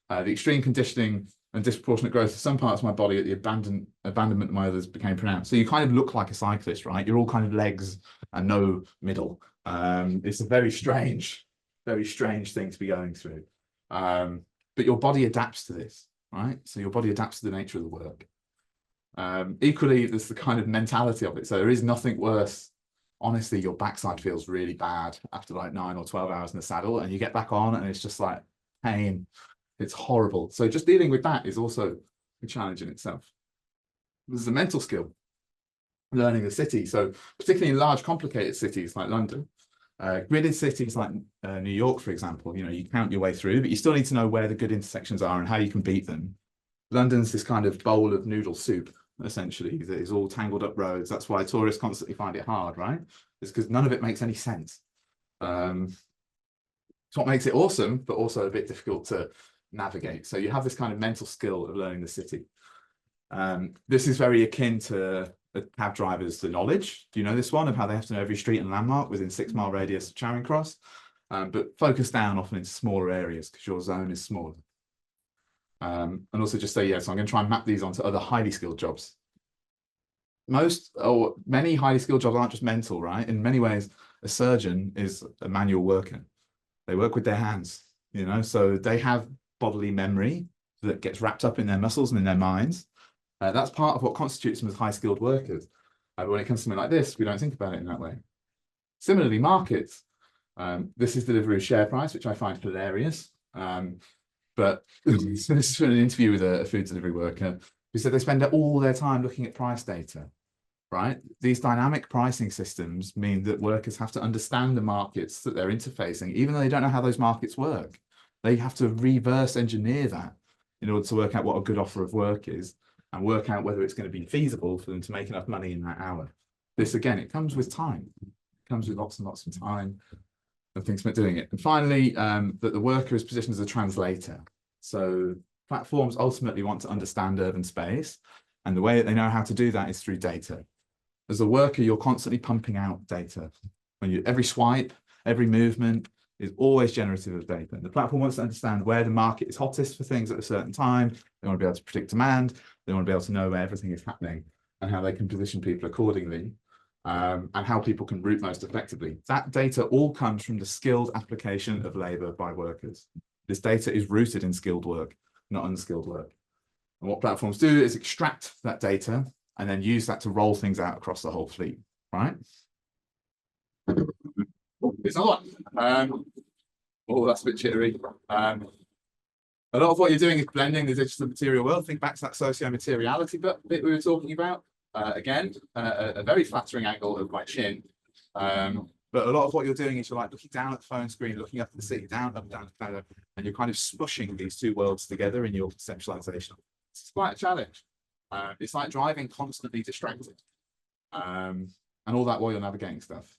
The extreme conditioning and disproportionate growth of some parts of my body at the abandonment of my others became pronounced. So you kind of look like a cyclist, right? You're all kind of legs and no middle. It's a very strange thing to be going through. But your body adapts to this, right? So your body adapts to the nature of the work. Equally, there's the kind of mentality of it. So there is nothing worse. Honestly, your backside feels really bad after like 9 or 12 hours in the saddle, and you get back on and it's just like pain. It's horrible. So just dealing with that is also a challenge in itself. There's a mental skill, learning the city. So particularly in large, complicated cities like London, gridded cities like New York, for example, you know, you count your way through, but you still need to know where the good intersections are and how you can beat them. London's this kind of bowl of noodle soup, essentially, that is all tangled up roads. That's why tourists constantly find it hard, right? It's because none of it makes any sense. It's what makes it awesome, but also a bit difficult to navigate. So you have this kind of mental skill of learning the city. This is very akin to cab drivers, the knowledge. Do you know this one of how they have to know every street and landmark within 6 mile radius of Charing Cross? But focus down often into smaller areas because your zone is smaller. And also just say, so I'm going to try and map these onto other highly skilled jobs. Many highly skilled jobs aren't just mental, right? In many ways, a surgeon is a manual worker. They work with their hands, you know, so they have bodily memory that gets wrapped up in their muscles and in their minds. That's part of what constitutes them as high skilled workers. But when it comes to something like this, we don't think about it in that way. Similarly, markets. This is delivery of share price, which I find hilarious. But this is from an interview with a food delivery worker who said they spend all their time looking at price data, right? These dynamic pricing systems mean that workers have to understand the markets that they're interfacing, even though they don't know how those markets work. They have to reverse engineer that in order to work out what a good offer of work is and work out whether it's going to be feasible for them to make enough money in that hour. This, again, it comes with time. It comes with lots and lots of time and things about doing it. And finally, that the worker is positioned as a translator. So platforms ultimately want to understand urban space, and the way that they know how to do that is through data. As a worker, you're constantly pumping out data. Every swipe, every movement is always generative of data. And the platform wants to understand where the market is hottest for things at a certain time. They want to be able to predict demand. They want to be able to know where everything is happening and how they can position people accordingly. And how people can route most effectively. That data all comes from the skilled application of labour by workers. This data is rooted in skilled work, not unskilled work. And what platforms do is extract that data and then use that to roll things out across the whole fleet, right? It's not one. That's a bit jittery. A lot of what you're doing is blending the digital material world. Think back to that socio-materiality bit we were talking about. Again, a very flattering angle of my chin. But a lot of what you're doing is you're like looking down at the phone screen, looking up at the city, down, up, down, and you're kind of smushing these two worlds together in your conceptualization. It's quite a challenge. It's like driving constantly distracted. And all that while you're navigating stuff.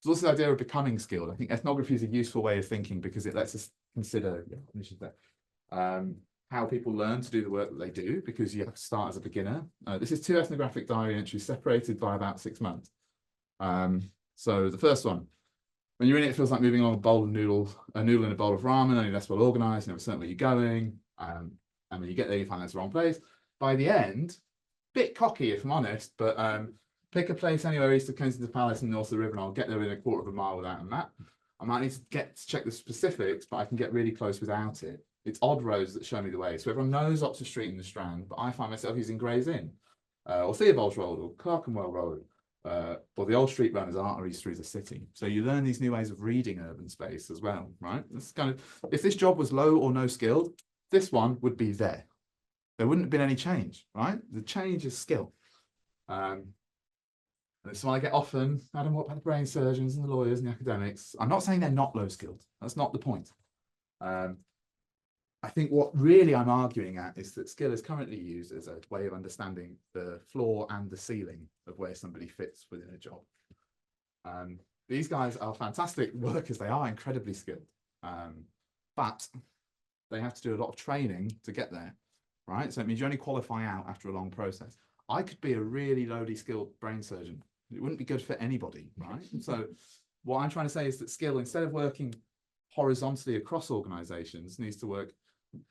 There's also the idea of becoming skilled. I think ethnography is a useful way of thinking because it lets us consider how people learn to do the work that they do, because you have to start as a beginner. This is 2 ethnographic diary entries separated by about 6 months. So the first one, when you're in it, it feels like moving along a noodle in a bowl of ramen, only less well organized, you never certain where you're going. And when you get there, you find that's the wrong place. By the end, bit cocky if I'm honest, but pick a place anywhere east of Kensington Palace and north of the river, and I'll get there in a quarter of a mile without a map. I might need to check the specifics, but I can get really close without it. It's odd roads that show me the way. So everyone knows Oxford Street and the Strand, but I find myself using Gray's Inn, or Theobald's Road, or Clerkenwell Road, or the old street runners arteries through the city. So you learn these new ways of reading urban space as well, right? This kind of, if this job was low or no skilled, this one would be there. There wouldn't have been any change, right? The change is skill. This is one I get often. Adam, what about the brain surgeons and the lawyers and the academics? I'm not saying they're not low skilled. That's not the point. I think what really I'm arguing at is that skill is currently used as a way of understanding the floor and the ceiling of where somebody fits within a job. These guys are fantastic workers. They are incredibly skilled, but they have to do a lot of training to get there, right? So it means you only qualify out after a long process. I could be a really lowly skilled brain surgeon. It wouldn't be good for anybody, right? So what I'm trying to say is that skill, instead of working horizontally across organizations, needs to work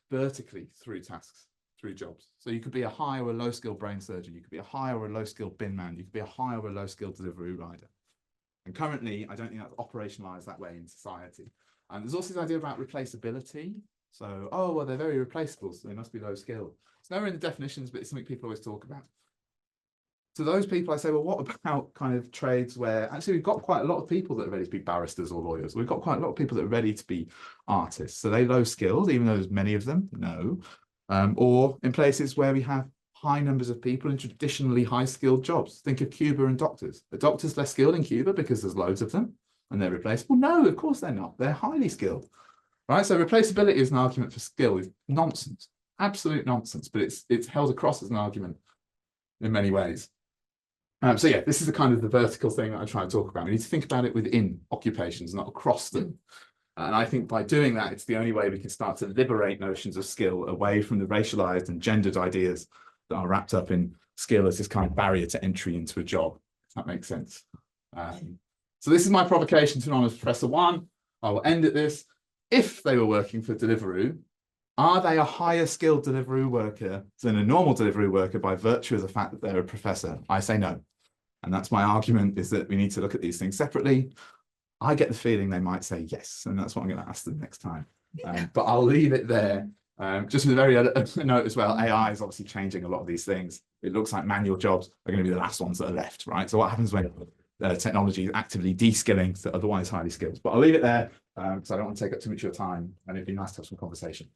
vertically through tasks, through jobs. So you could be a high or a low skilled brain surgeon. You could be a high or a low skilled bin man. You could be a high or a low skilled delivery rider. And currently, I don't think that's operationalized that way in society. And there's also this idea about replaceability. So, oh, well, they're very replaceable, so they must be low skilled. It's nowhere in the definitions, but it's something people always talk about. to those people, I say, well, what about kind of trades where actually we've got quite a lot of people that are ready to be barristers or lawyers. We've got quite a lot of people that are ready to be artists. So they low skilled, even though there's many of them? No. Or in places where we have high numbers of people in traditionally high skilled jobs. Think of Cuba and doctors. Are doctors less skilled in Cuba because there's loads of them and they're replaceable? No, of course they're not. They're highly skilled, right? So replaceability is an argument for skill is nonsense, absolute nonsense, but it's held across as an argument in many ways. So yeah, this is the kind of the vertical thing that I try to talk about. We need to think about it within occupations, not across them. And I think by doing that, it's the only way we can start to liberate notions of skill away from the racialized and gendered ideas that are wrapped up in skill as this kind of barrier to entry into a job, if that makes sense. So this is my provocation to Anonymous Professor 1. I will end at this. If they were working for Deliveroo, are they a higher skilled Deliveroo worker than a normal Deliveroo worker by virtue of the fact that they're a professor? I say no. And that's my argument, is that we need to look at these things separately. I get the feeling they might say yes, and that's what I'm going to ask them next time. But I'll leave it there. Just with a very note as well, AI is obviously changing a lot of these things. It looks like manual jobs are going to be the last ones that are left, right? So what happens when technology is actively de-skilling to otherwise highly skilled? But I'll leave it there because I don't want to take up too much of your time, and it'd be nice to have some conversation.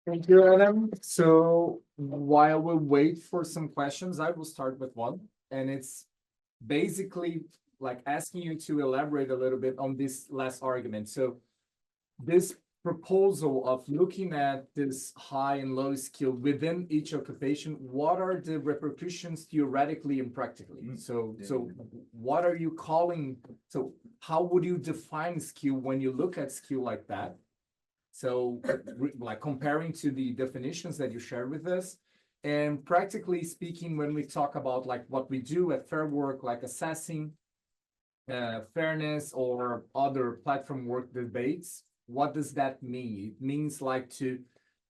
Thank you, Adam. So while we wait for some questions, I will start with one, and it's basically like asking you to elaborate a little bit on this last argument. So this proposal of looking at this high and low skill within each occupation, what are the repercussions theoretically and practically? So what are you calling, so how would you define skill when you look at skill like that? So like comparing to the definitions that you shared with us, and practically speaking, when we talk about like what we do at Fair Work, like assessing fairness or other platform work debates, what does that mean? It means like to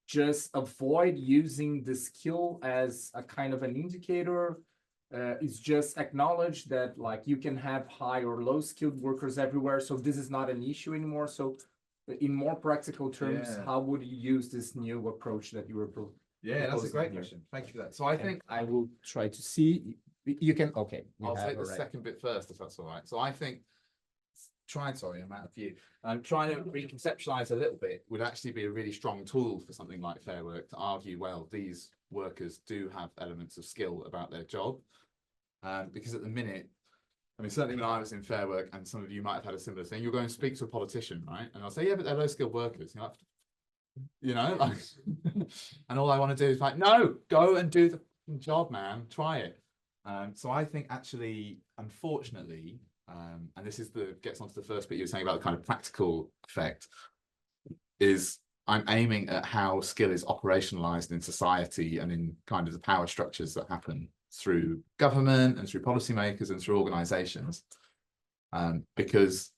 just avoid using the skill as a kind of an indicator. It's just acknowledge that like you can have high or low skilled workers everywhere. So this is not an issue anymore. So in more practical terms, how would you use this new approach that you were proposing? Yeah, that's a great question. Thank you for that. So I think I will try to see. You can, okay. I'll take the second bit first, if that's all right. So I think sorry, I'm out of view. Trying to reconceptualize a little bit would actually be a really strong tool for something like Fair Work to argue, well, these workers do have elements of skill about their job. Because at the minute, I mean, certainly when I was in Fair Work, and some of you might have had a similar thing, you'll go and speak to a politician, right? And I'll say, yeah, but they're low skilled workers. You know, like, and all I want to do is like, no, go and do the job, man, try it. So I think actually, unfortunately, and this is gets onto the first bit you were saying about the kind of practical effect, is I'm aiming at how skill is operationalized in society and in kind of the power structures that happen through government and through policymakers and through organizations. Because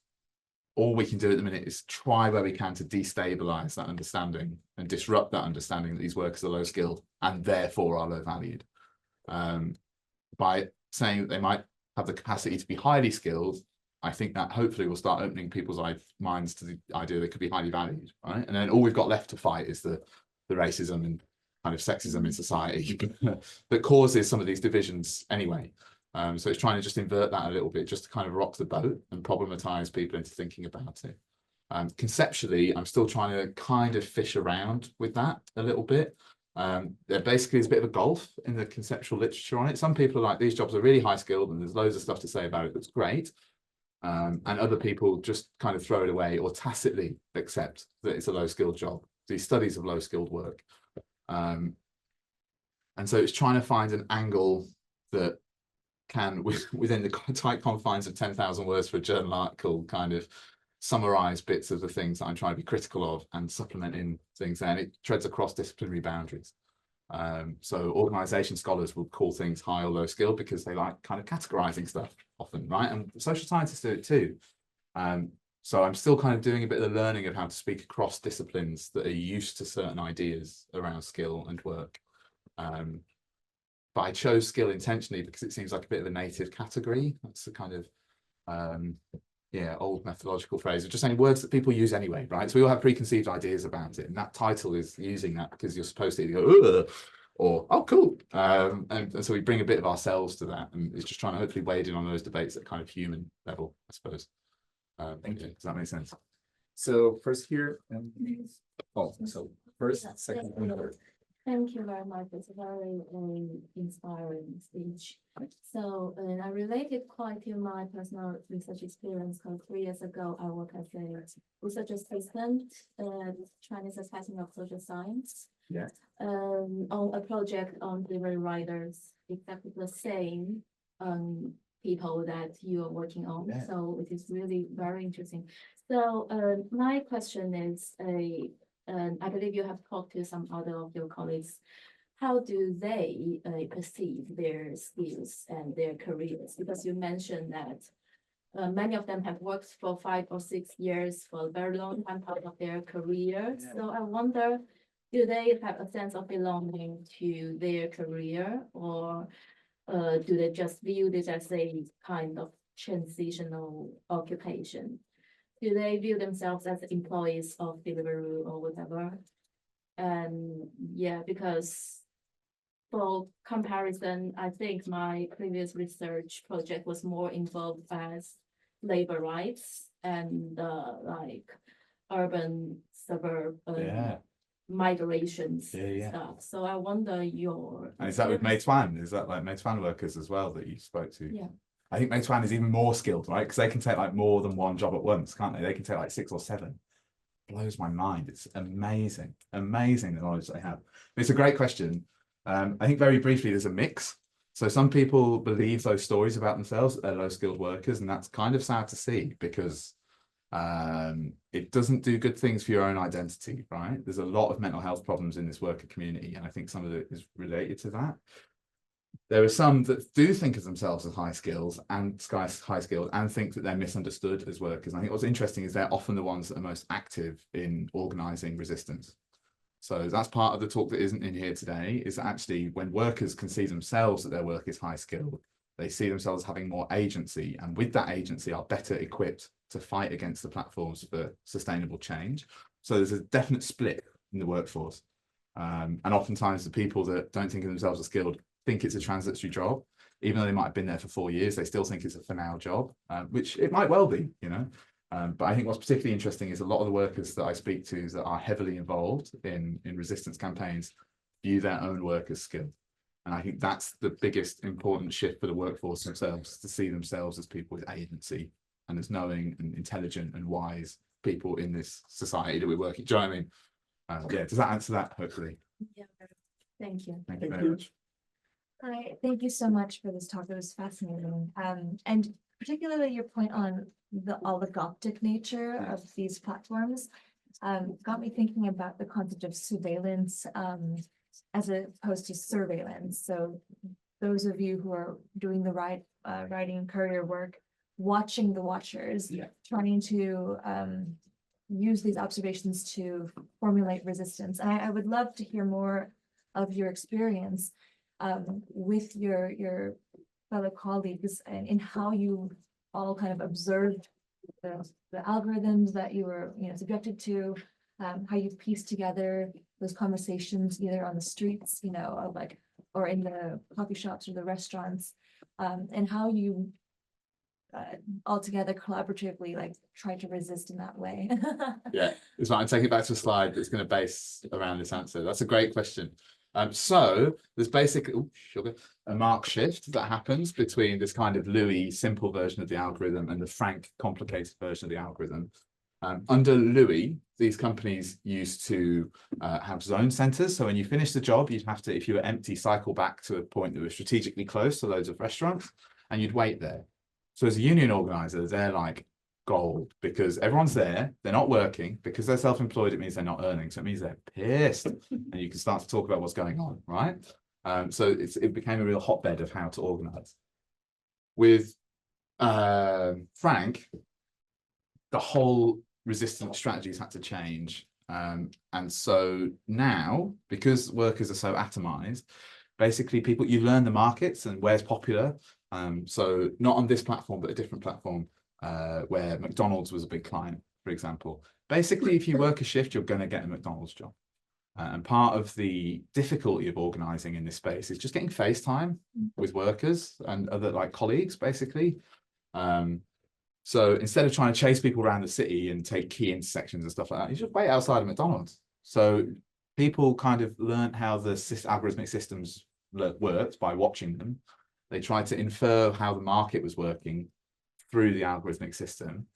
all we can do at the minute is try where we can to destabilize that understanding and disrupt that understanding that these workers are low skilled and therefore are low valued. By saying that they might have the capacity to be highly skilled, I think that hopefully will start opening people's minds to the idea they could be highly valued, right? And then all we've got left to fight is the racism and kind of sexism in society that causes some of these divisions anyway. So it's trying to just invert that a little bit, just to kind of rock the boat and problematize people into thinking about it. Conceptually, I'm still trying to kind of fish around with that a little bit. There basically is a bit of a gulf in the conceptual literature on it. Some people are like, these jobs are really high skilled and there's loads of stuff to say about it that's great. And other people just kind of throw it away or tacitly accept that it's a low skilled job. These studies of low skilled work. And so it's trying to find an angle that can, within the tight confines of 10,000 words for a journal article, kind of summarize bits of the things that I'm trying to be critical of and supplement in things there. And it treads across disciplinary boundaries. So organization scholars will call things high or low skill because they like kind of categorizing stuff often, right? And social scientists do it too. So I'm still kind of doing a bit of the learning of how to speak across disciplines that are used to certain ideas around skill and work. But I chose skill intentionally because it seems like a bit of a native category. That's the kind of old methodological phrase of just saying words that people use anyway, right? So we all have preconceived ideas about it, and that title is using that because you're supposed to go, ugh, or, oh, cool. And so we bring a bit of ourselves to that, and it's just trying to hopefully wade in on those debates at kind of human level, I suppose. Thank you. Does that make sense? So first here, oh, so first, second, and third. Thank you very much. It's a very inspiring speech. So, and I related quite to my personal research experience because 3 years ago, I worked as a research assistant at Chinese Academy of Social Science. Yeah. On a project on delivery riders, exactly the same people that you are working on. Yeah. So it is really very interesting. So my question is I believe you have talked to some other of your colleagues. How do they perceive their skills and their careers? Because you mentioned that many of them have worked for 5 or 6 years for a very long time, part of their career. Yeah. So I wonder, do they have a sense of belonging to their career, or do they just view this as a kind of transitional occupation? Do they view themselves as employees of Deliveroo or whatever? And yeah, because for comparison, I think my previous research project was more involved as labor rights and like urban suburb migrations stuff. So I wonder your And is that with Meituan? Is that like Meituan workers as well that you spoke to? Yeah. I think Meituan is even more skilled, right? Because they can take like more than one job at once, can't they? They can take like 6 or 7. Blows my mind. It's amazing, amazing the knowledge they have. It's a great question. I think very briefly, there's a mix. So some people believe those stories about themselves, that they're low skilled workers, and that's kind of sad to see because it doesn't do good things for your own identity, right? There's a lot of mental health problems in this worker community, and I think some of it is related to that. There are some that do think of themselves as high skilled and think that they're misunderstood as workers. I think what's interesting is they're often the ones that are most active in organising resistance. So that's part of the talk that isn't in here today, is that actually when workers can see themselves that their work is high skilled, they see themselves having more agency, and with that agency are better equipped to fight against the platforms for sustainable change. So there's a definite split in the workforce. And oftentimes the people that don't think of themselves as skilled think it's a transitory job, even though they might have been there for 4 years, they still think it's a for now job, which it might well be, you know. But I think what's particularly interesting is a lot of the workers that I speak to that are heavily involved in resistance campaigns view their own work as skilled. And I think that's the biggest important shift for the workforce themselves, to see themselves as people with agency and as knowing and intelligent and wise people in this society that we're working. Do you know what I mean? Yeah, does that answer that, hopefully? Yeah, thank you. Thank you very much. Hi, thank you so much for this talk. It was fascinating. And particularly your point on the oligoptic nature of these platforms got me thinking about the concept of surveillance as opposed to surveillance. So those of you who are doing the writing and courier work, watching the watchers, trying to use these observations to formulate resistance. And I would love to hear more of your experience with your fellow colleagues and in how you all kind of observed the algorithms that you were subjected to, how you pieced together those conversations either on the streets, or in the coffee shops or the restaurants, and how you all together collaboratively try to resist in that way. Yeah, it's fine. I'm taking it back to a slide that's going to base around this answer. That's a great question. So there's basically a marked shift that happens between this kind of Louis simple version of the algorithm and the Frank complicated version of the algorithm. Under Louis, these companies used to have zone centers. So when you finish the job, you'd have to, if you were empty, cycle back to a point that was strategically close to loads of restaurants, and you'd wait there. So as a union organizer, they're like gold because everyone's there, they're not working, because they're self-employed, it means they're not earning, so it means they're pissed, and you can start to talk about what's going on, right? So it became a real hotbed of how to organize. With Frank, the whole resistance strategies had to change, and so now, because workers are so atomized, basically you learn the markets and where's popular. So not on this platform, but a different platform, where McDonald's was a big client, for example. Basically, if you work a shift, you're going to get a McDonald's job. And part of the difficulty of organising in this space is just getting face time with workers and other like colleagues, basically. So instead of trying to chase people around the city and take key intersections and stuff like that, you just wait outside of McDonald's. So people kind of learned how the algorithmic systems worked by watching them. They tried to infer how the market was working through the algorithmic system.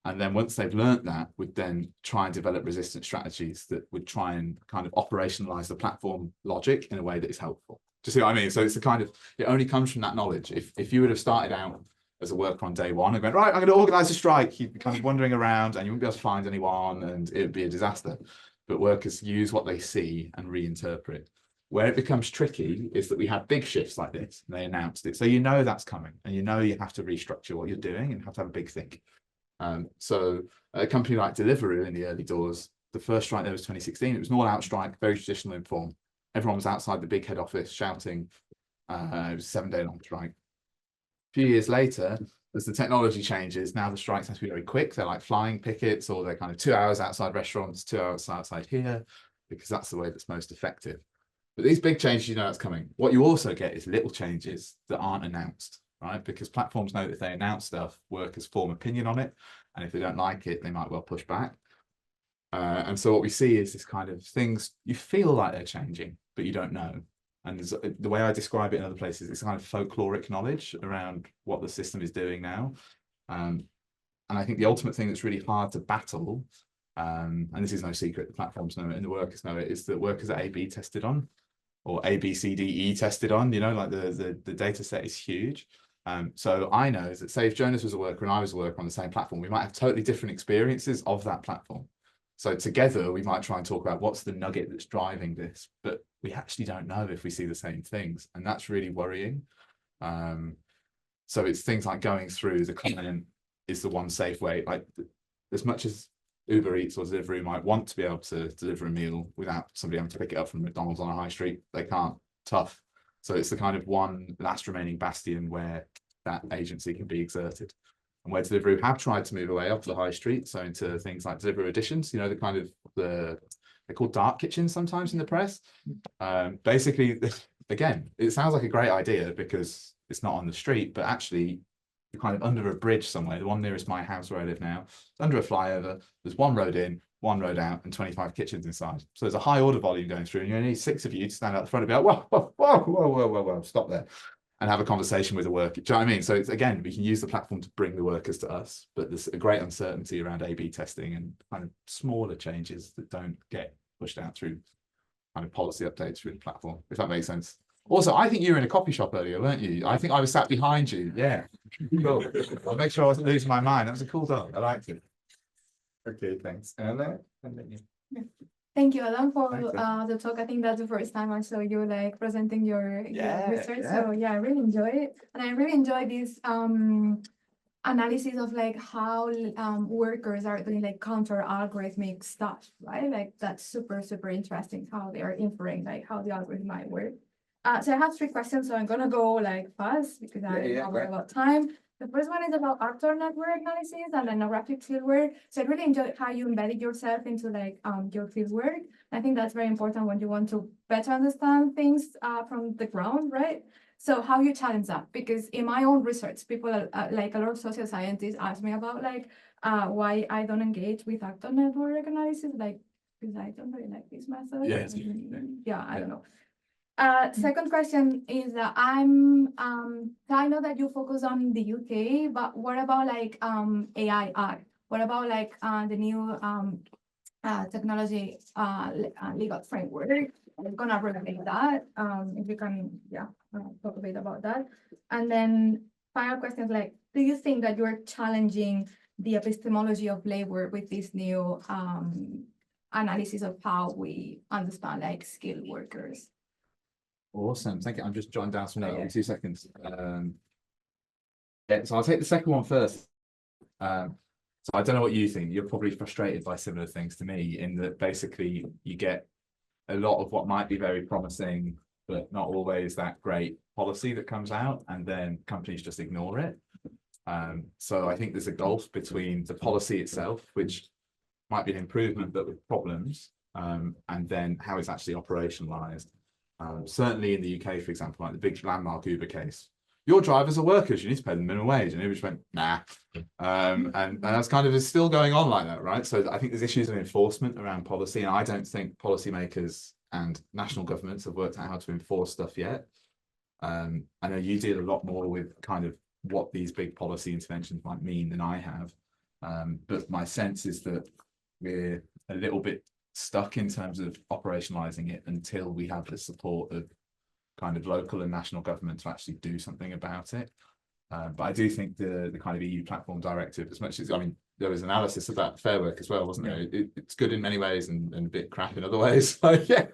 And then once they've learned that, would then try and develop resistant strategies that would try and kind of operationalize the platform logic in a way that is helpful. Do you see what I mean? So it's a kind of, it only comes from that knowledge. If you would have started out as a worker on day one and went, right, I'm going to organize a strike, you'd be kind of wandering around and you wouldn't be able to find anyone and it would be a disaster. But workers use what they see and reinterpret. Where it becomes tricky is that we have big shifts like this and they announced it. So you know that's coming and you know you have to restructure what you're doing and have to have a big think. So a company like Deliveroo in the early doors, the first strike there was 2016. It was an all-out strike, very traditional in form. Everyone was outside the big head office shouting. It was a 7-day-long strike. A few years later, as the technology changes, now the strikes have to be very quick. They're like flying pickets, or they're kind of 2 hours outside restaurants, 2 hours outside here, because that's the way that's most effective. But these big changes, you know, that's coming. What you also get is little changes that aren't announced. Right? Because platforms know that if they announce stuff, workers form opinion on it. And if they don't like it, they might well push back. And so what we see is this kind of things, you feel like they're changing, but you don't know. And the way I describe it in other places, it's kind of folkloric knowledge around what the system is doing now. And I think the ultimate thing that's really hard to battle, and this is no secret, the platforms know it and the workers know it, is that workers are A/B tested on, or ABCDE tested on, you know, like the data set is huge. So I know that, say, if Jonas was a worker and I was a worker on the same platform, we might have totally different experiences of that platform. So together we might try and talk about what's the nugget that's driving this, but we actually don't know if we see the same things, and that's really worrying. So it's things like going through the client is the one safe way. Like, as much as Uber Eats or Deliveroo might want to be able to deliver a meal without somebody having to pick it up from McDonald's on a high street, they can't. Tough. So it's the kind of one last remaining bastion where that agency can be exerted. And where Deliveroo have tried to move away off the high street, so into things like Deliveroo Editions, you know, the kind of they're called dark kitchens sometimes in the press. Basically, again, it sounds like a great idea because it's not on the street, but actually you're kind of under a bridge somewhere. The one nearest my house where I live now, it's under a flyover. There's one road in, one road out, and 25 kitchens inside. So there's a high order volume going through, and you only need 6 of you to stand out the front and be like, whoa, whoa, whoa, whoa, whoa, whoa, whoa, stop there, and have a conversation with the worker. Do you know what I mean? So it's, again, we can use the platform to bring the workers to us, but there's a great uncertainty around A/B testing and kind of smaller changes that don't get pushed out through kind of policy updates through the platform, if that makes sense. Also, I think you were in a coffee shop earlier, weren't you? I think I was sat behind you. Yeah, cool. I'll make sure I wasn't losing my mind. That was a cool dog. I liked it. Okay, thanks. Anna, and then you. Thank you, Adam, for Thanks, the talk. I think that's the first time I saw you like presenting your research. Yeah. So yeah, I really enjoy it, and I really enjoy this analysis of like how workers are doing like counter algorithmic stuff, right? Like that's super interesting how they are inferring like how the algorithm might work. So I have 3 questions, so I'm gonna go like fast because I have a lot of time. The first one is about actor network analysis and ethnographic fieldwork. So I really enjoyed how you embedded yourself into like your fieldwork. I think that's very important when you want to better understand things from the ground, right? So how you challenge that? Because in my own research, people like a lot of social scientists ask me about like why I don't engage with actor network analysis, like because I don't really like this method. Yeah, I don't know. Second question is that I know that you focus on the UK, but what about like AI art? What about like the new technology legal framework? I'm gonna regulate that. If you can, talk a bit about that. And then final question is like, do you think that you're challenging the epistemology of labor with this new analysis of how we understand like skilled workers? Awesome, thank you. I'm just jotting down some notes in 2 seconds. Yeah, so I'll take the second one first. So I don't know what you think. You're probably frustrated by similar things to me in that basically you get a lot of what might be very promising, but not always that great policy that comes out, and then companies just ignore it. So I think there's a gulf between the policy itself, which might be an improvement, but with problems, and then how it's actually operationalized. Certainly in the UK, for example, like the big landmark Uber case, your drivers are workers, you need to pay them minimum wage. And Uber just went, nah. And that's kind of is still going on like that, right? So I think there's issues of enforcement around policy, and I don't think policymakers and national governments have worked out how to enforce stuff yet. I know you deal a lot more with kind of what these big policy interventions might mean than I have. But my sense is that we're a little bit stuck in terms of operationalizing it until we have the support of kind of local and national government to actually do something about it. But I do think the kind of EU platform directive, as much as, I mean, there was analysis about Fair Work as well, wasn't there? It's good in many ways and a bit crap in other ways. So yeah,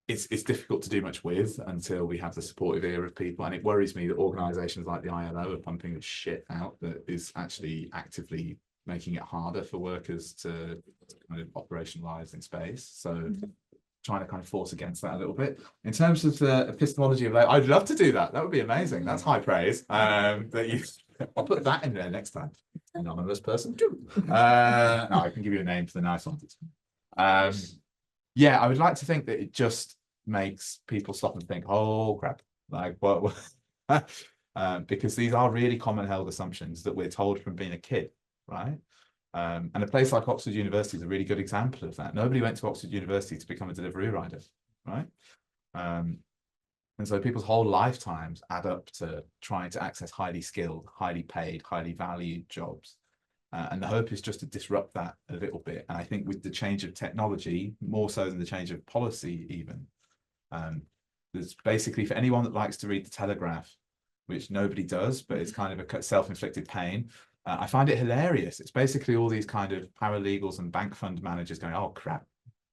it's difficult to do much with until we have the supportive ear of people. And it worries me that organisations like the ILO are pumping the shit out that is actually actively making it harder for workers to kind of operationalise in space. So trying to kind of force against that a little bit. In terms of the epistemology of labor, I'd love to do that. That would be amazing. That's high praise. That you, I'll put that in there next time. Anonymous person too. No, I can give you a name for the nice ones. Yeah, I would like to think that it just makes people stop and think, oh crap, like what? Because these are really common held assumptions that we're told from being a kid, right? And a place like Oxford University is a really good example of that. Nobody went to Oxford University to become a delivery rider, right? And so people's whole lifetimes add up to trying to access highly skilled, highly paid, highly valued jobs. And the hope is just to disrupt that a little bit. And I think with the change of technology, more so than the change of policy even, there's basically, for anyone that likes to read the Telegraph, which nobody does, but it's kind of a self-inflicted pain, I find it hilarious. It's basically all these kind of paralegals and bank fund managers going, oh crap,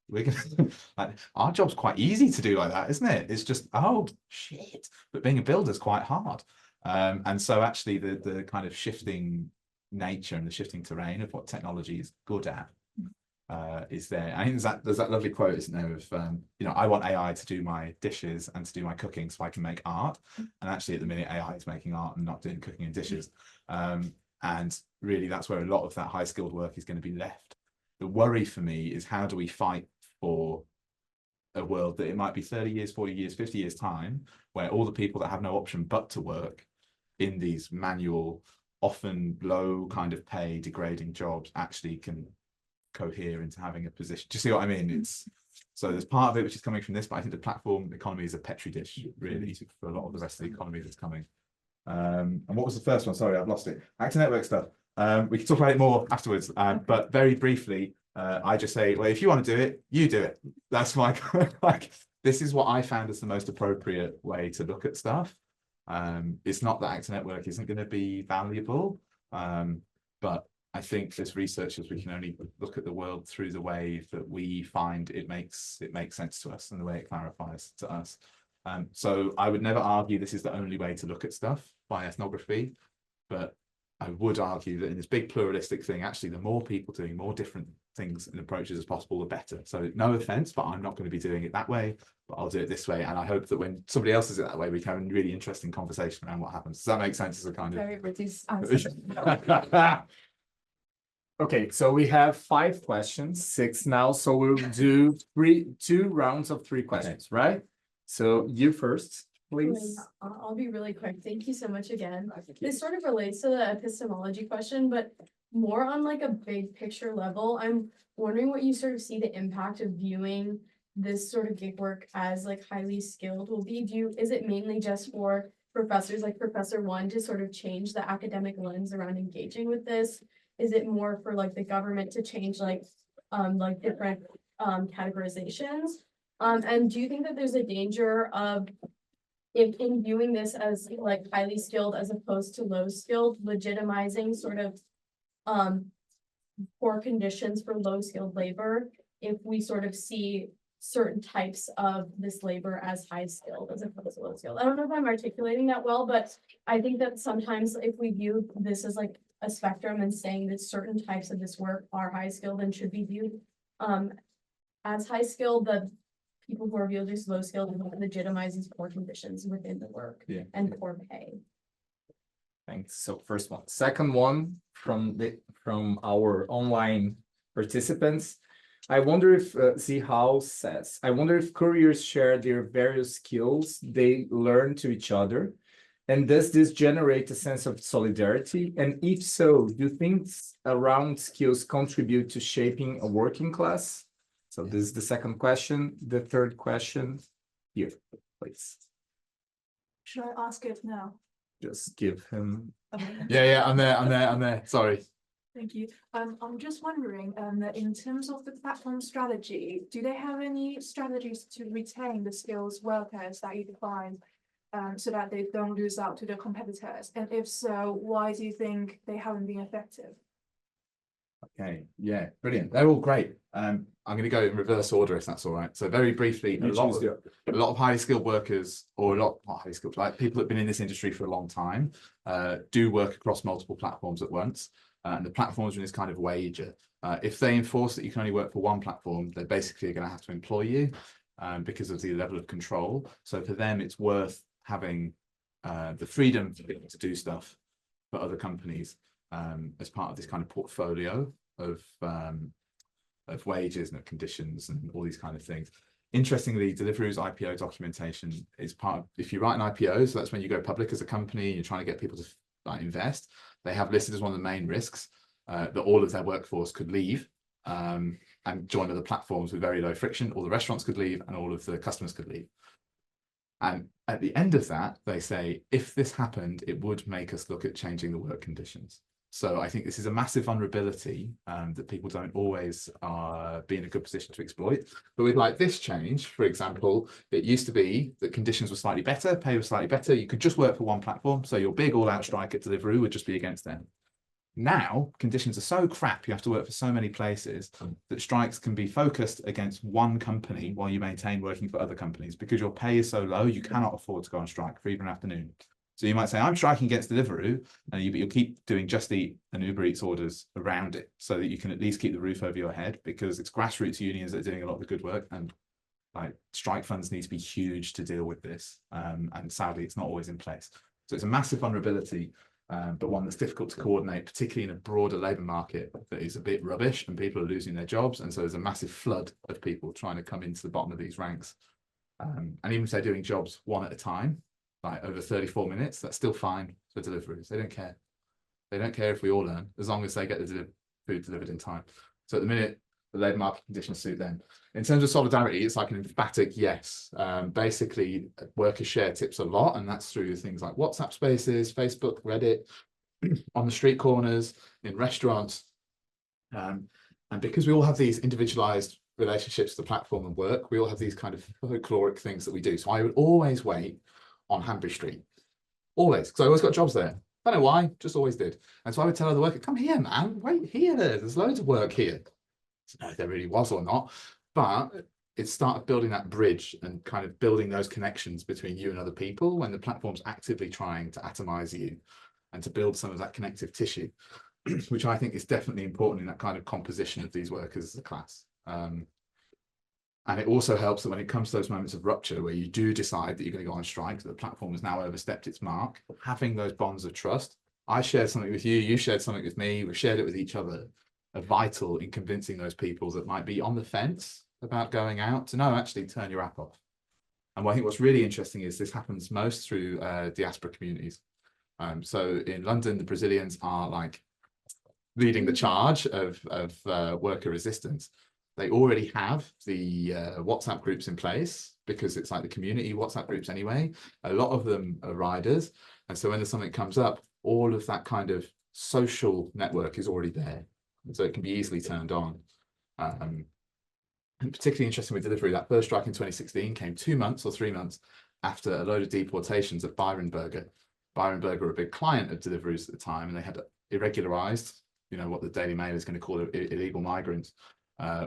we're gonna like our job's quite easy to do like that, isn't it? It's just, oh shit, but being a builder is quite hard. And so actually the kind of shifting nature and the shifting terrain of what technology is good at is there. I think there's that lovely quote, isn't there, of you know, I want AI to do my dishes and to do my cooking so I can make art. And actually at the minute AI is making art and not doing cooking and dishes. And really that's where a lot of that high skilled work is going to be left. The worry for me is how do we fight for a world that it might be 30 years, 40 years, 50 years time, where all the people that have no option but to work in these manual, often low kind of pay, degrading jobs actually can cohere into having a position. Do you see what I mean? It's so there's part of it which is coming from this, but I think the platform economy is a petri dish really for a lot of the rest of the economy that's coming. And what was the first one? Sorry, I've lost it. Actor network stuff. We can talk about it more afterwards, but very briefly, I just say, well, if you want to do it, you do it. That's my like. This is what I found as the most appropriate way to look at stuff. It's not that actor network isn't going to be valuable, but I think as researchers we can only look at the world through the way that we find it makes sense to us and the way it clarifies to us. So I would never argue this is the only way to look at stuff by ethnography, but I would argue that in this big pluralistic thing, actually, the more people doing more different things and approaches as possible, the better. So no offense, but I'm not going to be doing it that way, but I'll do it this way. And I hope that when somebody else does it that way, we can have a really interesting conversation around what happens. Does that make sense as a kind of... Very British answer. Okay, so we have 5 questions, 6 now. So we'll do 2 rounds of 3 questions, right? So you first, please. I'll be really quick. Thank you so much again. This sort of relates to the epistemology question, but more on like a big picture level. I'm wondering what you sort of see the impact of viewing this sort of gig work as like highly skilled will be. Is it mainly just for professors like Professor One to sort of change the academic lens around engaging with this? Is it more for like the government to change like different categorizations? And do you think that there's a danger of if in viewing this as like highly skilled as opposed to low skilled, legitimizing sort of poor conditions for low skilled labor if we sort of see certain types of this labor as high skilled as opposed to low skilled? I don't know if I'm articulating that well, but I think that sometimes if we view this as like a spectrum and saying that certain types of this work are high skilled and should be viewed as high skilled, the people who are viewed as low skilled legitimizes poor conditions within the work and poor pay. Thanks. So first one. Second one from our online participants. I wonder if, Zihao says, I wonder if couriers share their various skills they learn to each other. And does this generate a sense of solidarity? And if so, do things around skills contribute to shaping a working class? So this is the second question. The third question here, please. Should I ask it now? Just give him. Yeah, I'm there. Sorry. Thank you. I'm just wondering, in terms of the platform strategy, do they have any strategies to retain the skills workers that you defined, so that they don't lose out to the competitors? And if so, why do you think they haven't been effective? Okay, yeah, brilliant. They're all great. I'm going to go in reverse order if that's all right. So very briefly, a lot of highly skilled workers, or not highly skilled, like people that have been in this industry for a long time, do work across multiple platforms at once. And the platforms are in this kind of wager. If they enforce that you can only work for one platform, they basically are going to have to employ you because of the level of control. So for them, it's worth having the freedom to do stuff for other companies as part of this kind of portfolio of wages and of conditions and all these kind of things. Interestingly, Deliveroo's IPO documentation is part of, if you write an IPO, so that's when you go public as a company and you're trying to get people to invest, they have listed as one of the main risks that all of their workforce could leave and join other platforms with very low friction. All the restaurants could leave and all of the customers could leave. And at the end of that, they say, if this happened, it would make us look at changing the work conditions. So I think this is a massive vulnerability that people don't always be in a good position to exploit. But with like this change, for example, it used to be that conditions were slightly better, pay was slightly better. You could just work for one platform. So your big all-out strike at Deliveroo would just be against them. Now, conditions are so crap, you have to work for so many places that strikes can be focused against one company while you maintain working for other companies because your pay is so low, you cannot afford to go on strike for even an afternoon. So you might say, I'm striking against Deliveroo, but you'll keep doing Just Eat and Uber Eats orders around it so that you can at least keep the roof over your head, because it's grassroots unions that are doing a lot of the good work, and like strike funds need to be huge to deal with this. And sadly, it's not always in place. So it's a massive vulnerability, but one that's difficult to coordinate, particularly in a broader labour market that is a bit rubbish and people are losing their jobs. And so there's a massive flood of people trying to come into the bottom of these ranks. And even if they're doing jobs one at a time, like over 34 minutes, that's still fine for deliveries. They don't care. They don't care if we all learn, as long as they get the food delivered in time. So at the minute, the labour market conditions suit them. In terms of solidarity, it's like an emphatic yes. Basically, workers share tips a lot, and that's through things like WhatsApp spaces, Facebook, Reddit, on the street corners, in restaurants. And because we all have these individualized relationships to the platform and work, we all have these kind of folkloric things that we do. So I would always wait on Hanbury Street, always, because I always got jobs there. I don't know why, just always did. And so I would tell other workers, come here, man, wait here, there's loads of work here. I don't know if there really was or not, but it started building that bridge and kind of building those connections between you and other people when the platform's actively trying to atomize you and to build some of that connective tissue, which I think is definitely important in that kind of composition of these workers as a class. And it also helps that when it comes to those moments of rupture where you do decide that you're going to go on strike, that the platform has now overstepped its mark, having those bonds of trust. I shared something with you, you shared something with me, we shared it with each other, are vital in convincing those people that might be on the fence about going out to no, actually turn your app off. And I think what's really interesting is this happens most through diaspora communities. So in London, the Brazilians are like leading the charge of worker resistance. They already have the WhatsApp groups in place because it's like the community WhatsApp groups anyway. A lot of them are riders. And so when something comes up, all of that kind of social network is already there. So it can be easily turned on. And particularly interesting with Deliveroo, that first strike in 2016 came 2 months or 3 months after a load of deportations at Byron Burger. Byron Burger were a big client of Deliveroo's at the time, and they had irregularized, you know, what the Daily Mail is going to call illegal migrants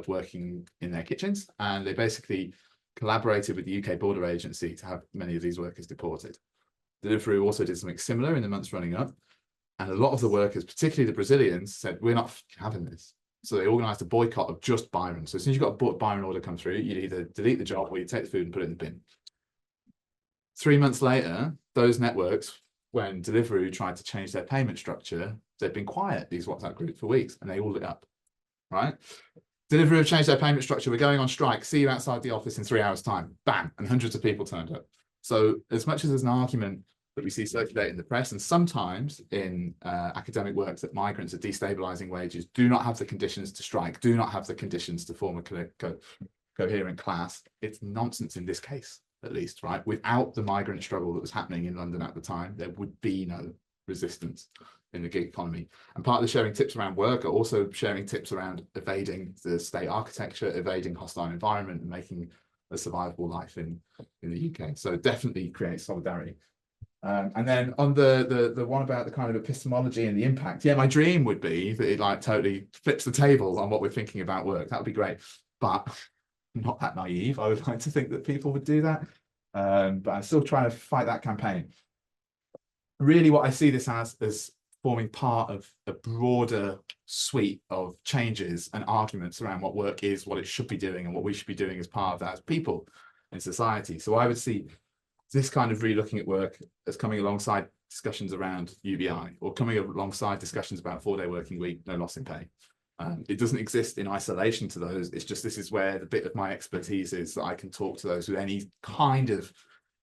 working in their kitchens. And they basically collaborated with the UK border agency to have many of these workers deported. Deliveroo also did something similar in the months running up. And a lot of the workers, particularly the Brazilians, said, we're not having this. So they organized a boycott of just Byron. So as soon as you got a Byron order come through, you'd either delete the job or you take the food and put it in the bin. 3 months later, those networks, when Deliveroo tried to change their payment structure, they'd been quiet, these WhatsApp groups, for weeks, and they all lit up. right? Deliveroo have changed their payment structure. We're going on strike. See you outside the office in 3 hours' time. Bam, and hundreds of people turned up. So as much as there's an argument that we see circulate in the press, and sometimes in academic works that migrants are destabilizing wages, do not have the conditions to strike, do not have the conditions to form a coherent class. It's nonsense in this case, at least, right? Without the migrant struggle that was happening in London at the time, there would be no resistance in the gig economy. And part of the sharing tips around work are also sharing tips around evading the state architecture, evading hostile environment, and making a survivable life in the UK. So definitely create solidarity. And then on the one about the kind of epistemology and the impact, yeah, my dream would be that it like totally flips the table on what we're thinking about work. That would be great, but I'm not that naive. I would like to think that people would do that, but I'm still trying to fight that campaign. Really, what I see this as forming part of a broader suite of changes and arguments around what work is, what it should be doing, and what we should be doing as part of that as people in society. So I would see this kind of re-looking at work as coming alongside discussions around UBI, or coming alongside discussions about 4-day working week, no loss in pay. It doesn't exist in isolation to those. It's just, this is where the bit of my expertise is that I can talk to those with any kind of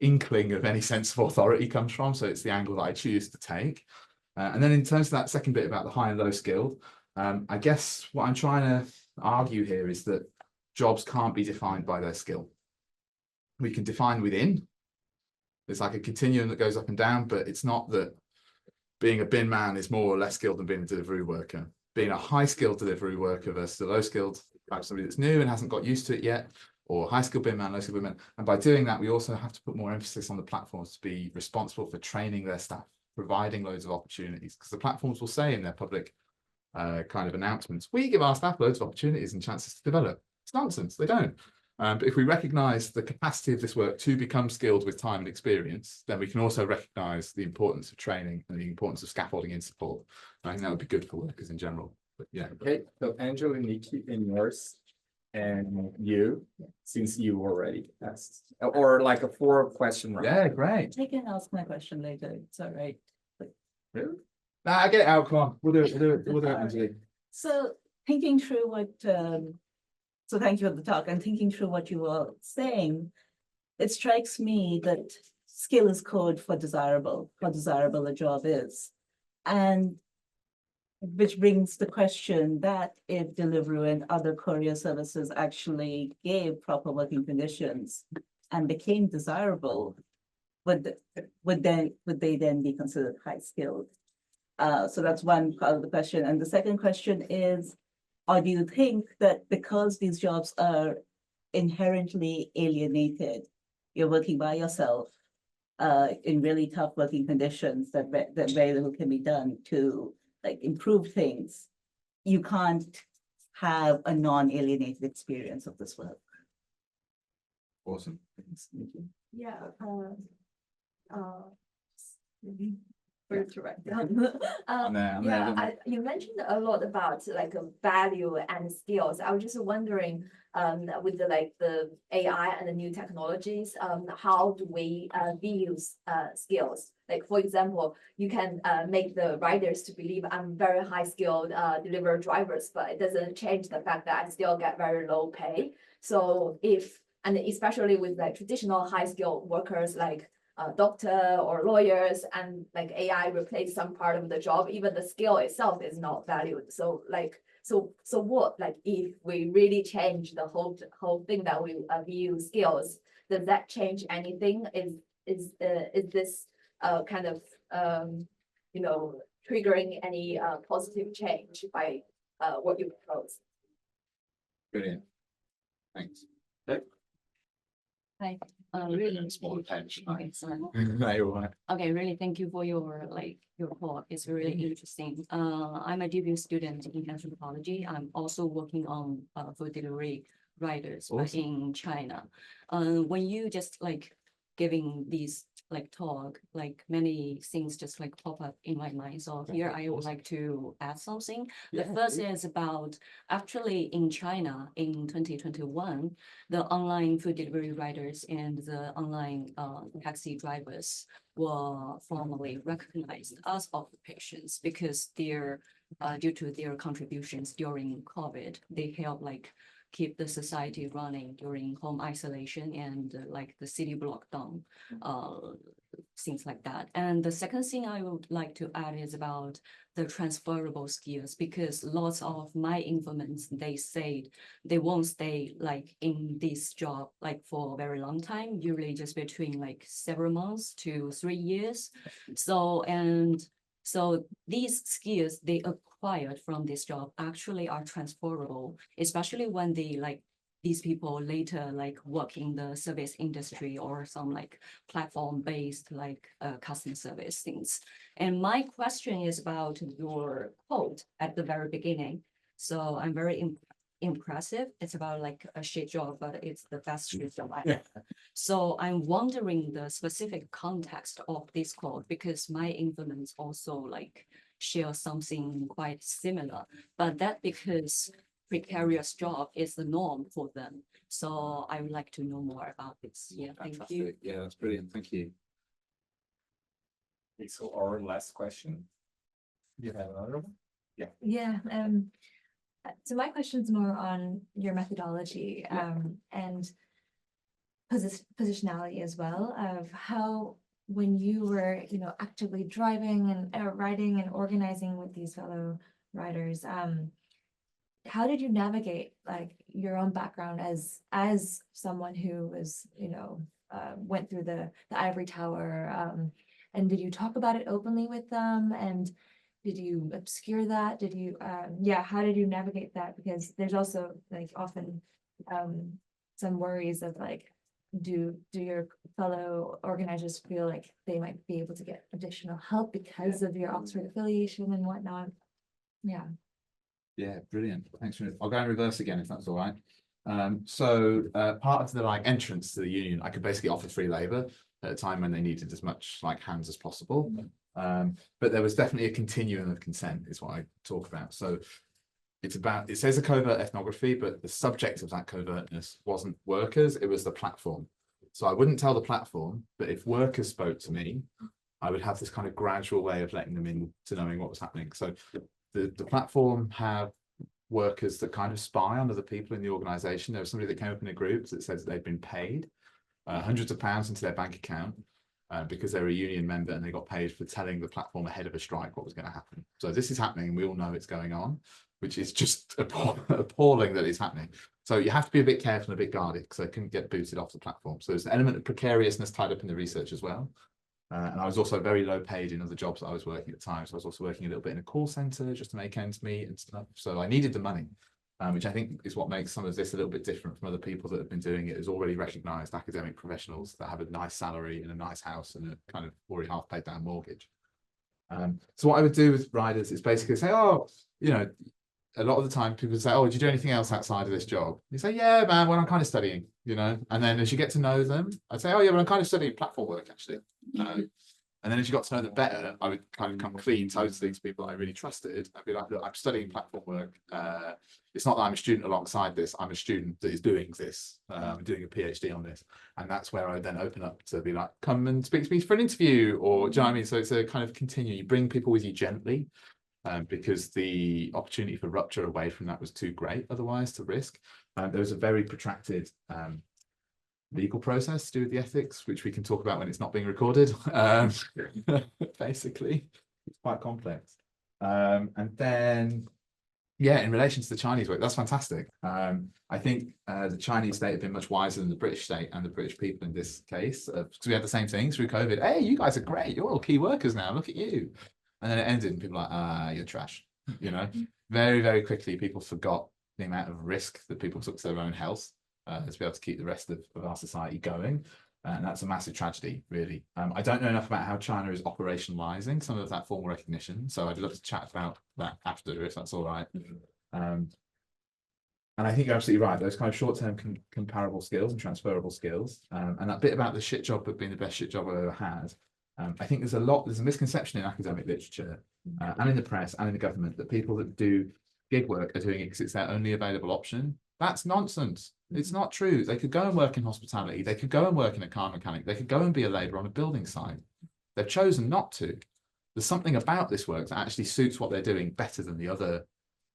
inkling of any sense of authority comes from. So it's the angle that I choose to take. And then in terms of that second bit about the high and low skilled, I guess what I'm trying to argue here is that jobs can't be defined by their skill. We can define within. It's like a continuum that goes up and down, but it's not that being a bin man is more or less skilled than being a delivery worker. Being a high skilled delivery worker versus a low skilled, perhaps somebody that's new and hasn't got used to it yet, or high skilled bin man, low skilled bin man. And by doing that, we also have to put more emphasis on the platforms to be responsible for training their staff, providing loads of opportunities, because the platforms will say in their public kind of announcements, we give our staff loads of opportunities and chances to develop. It's nonsense, they don't. But if we recognise the capacity of this work to become skilled with time and experience, then we can also recognise the importance of training and the importance of scaffolding in support. And I think that would be good for workers in general. But yeah. Okay, so Angela, Nikki, and yours, and you, since you already asked, or like a 4-question round. Yeah, great. I can ask my question later. It's all right. Really? Nah, get it out. Come on, we'll do it. Angela. So thinking through what, so thank you for the talk, and thinking through what you were saying, it strikes me that skill is code for desirable, how desirable a job is. And which brings the question that if Deliveroo and other courier services actually gave proper working conditions and became desirable, would they then be considered high skilled? So that's one part of the question. And the second question is, or do you think that because these jobs are inherently alienated, you're working by yourself in really tough working conditions that very little can be done to like improve things, you can't have a non-alienated experience of this work? Awesome. Yeah. I'm there. You mentioned a lot about like value and skills. I was just wondering, with the AI and the new technologies, how do we view skills? Like, for example, you can make the riders to believe I'm very high skilled delivery drivers, but it doesn't change the fact that I still get very low pay. So and especially with like traditional high skilled workers like doctor or lawyers, and like AI replace some part of the job, even the skill itself is not valued. So what, like if we really change the whole thing that we view skills, does that change anything? Is this kind of triggering any positive change by what you propose? Brilliant. Thanks. Hi, really. Small attention. Okay, sorry. No, you're right. Okay, really, thank you for your talk. It's really interesting. I'm a debut student in anthropology. I'm also working on food delivery riders Awesome. in China. When you just like giving these like talk, like many things just like pop up in my mind. So here I would like to add something. The first is about actually in China in 2021, the online food delivery riders and the online taxi drivers were formally recognized as occupations because they're due to their contributions during COVID, they help like keep the society running during home isolation and like the city lockdown, things like that. And the second thing I would like to add is about the transferable skills, because lots of my informants, they say they won't stay like in this job like for a very long time, usually just between like several months to 3 years. So these skills they acquired from this job actually are transferable, especially when they like these people later like work in the service industry or some like platform-based like customer service things. And my question is about your quote at the very beginning. So I'm very impressive. It's about like a shit job, but it's the best shit job I have. So I'm wondering the specific context of this quote because my informants also like share something quite similar, but that because precarious job is the norm for them. So I would like to know more about this. Yeah, thank you. Fantastic. Yeah, that's brilliant. Thank you. Okay, so our last question. You have another one? Yeah, so my question's more on your methodology, and positionality as well of how, when you were, you know, actively driving and riding and organizing with these fellow riders, how did you navigate like your own background as someone who was, you know, went through the ivory tower, and did you talk about it openly with them, and did you obscure that? Did you, how did you navigate that? Because there's also like often some worries of like, do your fellow organizers feel like they might be able to get additional help because of your Oxford affiliation and whatnot? Yeah. Yeah, brilliant. Thanks. I'll go in reverse again if that's all right. So part of the like entrance to the union, I could basically offer free labor at a time when they needed as much like hands as possible. But there was definitely a continuum of consent is what I talk about. So it's about, it says a covert ethnography, but the subject of that covertness wasn't workers, it was the platform. So I wouldn't tell the platform, but if workers spoke to me, I would have this kind of gradual way of letting them in to knowing what was happening. So the platform have workers that kind of spy on other people in the organization. There was somebody that came up in a group that says they'd been paid hundreds of pounds into their bank account because they're a union member and they got paid for telling the platform ahead of a strike what was going to happen. So this is happening and we all know it's going on, which is just appalling that it's happening. So you have to be a bit careful and a bit guarded because they couldn't get booted off the platform. So there's an element of precariousness tied up in the research as well. And I was also very low paid in other jobs that I was working at the time. So I was also working a little bit in a call center just to make ends meet and stuff. So I needed the money, which I think is what makes some of this a little bit different from other people that have been doing it as already recognized academic professionals that have a nice salary and a nice house and a kind of already half paid down mortgage. So what I would do with riders is basically say, oh, you know, a lot of the time people say, oh, did you do anything else outside of this job? You say, yeah, man, well, I'm kind of studying, you know, and then as you get to know them, I'd say, oh, yeah, well, I'm kind of studying platform work, actually. And then as you got to know them better, I would kind of come clean totally to people I really trusted. I'd be like, look, I'm studying platform work. It's not that I'm a student alongside this. I'm a student that is doing this. I'm doing a PhD on this. And that's where I then open up to be like, come and speak to me for an interview. Or, do you know what I mean? So it's a kind of continue. You bring people with you gently. Because the opportunity for rupture away from that was too great otherwise to risk. There was a very protracted legal process to do with the ethics, which we can talk about when it's not being recorded. Basically, it's quite complex. And then, yeah, in relation to the Chinese work, that's fantastic. I think the Chinese state have been much wiser than the British state and the British people in this case, because we had the same thing through COVID. Hey, you guys are great. You're all key workers now. Look at you. And then it ended and people were like, you're trash. You know, very, very quickly, people forgot the amount of risk that people took to their own health to be able to keep the rest of our society going. And that's a massive tragedy, really. I don't know enough about how China is operationalizing some of that formal recognition. So I'd love to chat about that after, if that's all right. And I think you're absolutely right. Those kind of short-term comparable skills and transferable skills, and that bit about the shit job but being the best shit job I've ever had. I think there's a misconception in academic literature and in the press and in the government that people that do gig work are doing it because it's their only available option. That's nonsense. It's not true. They could go and work in hospitality. They could go and work in a car mechanic. They could go and be a labourer on a building site. They've chosen not to. There's something about this work that actually suits what they're doing better than the other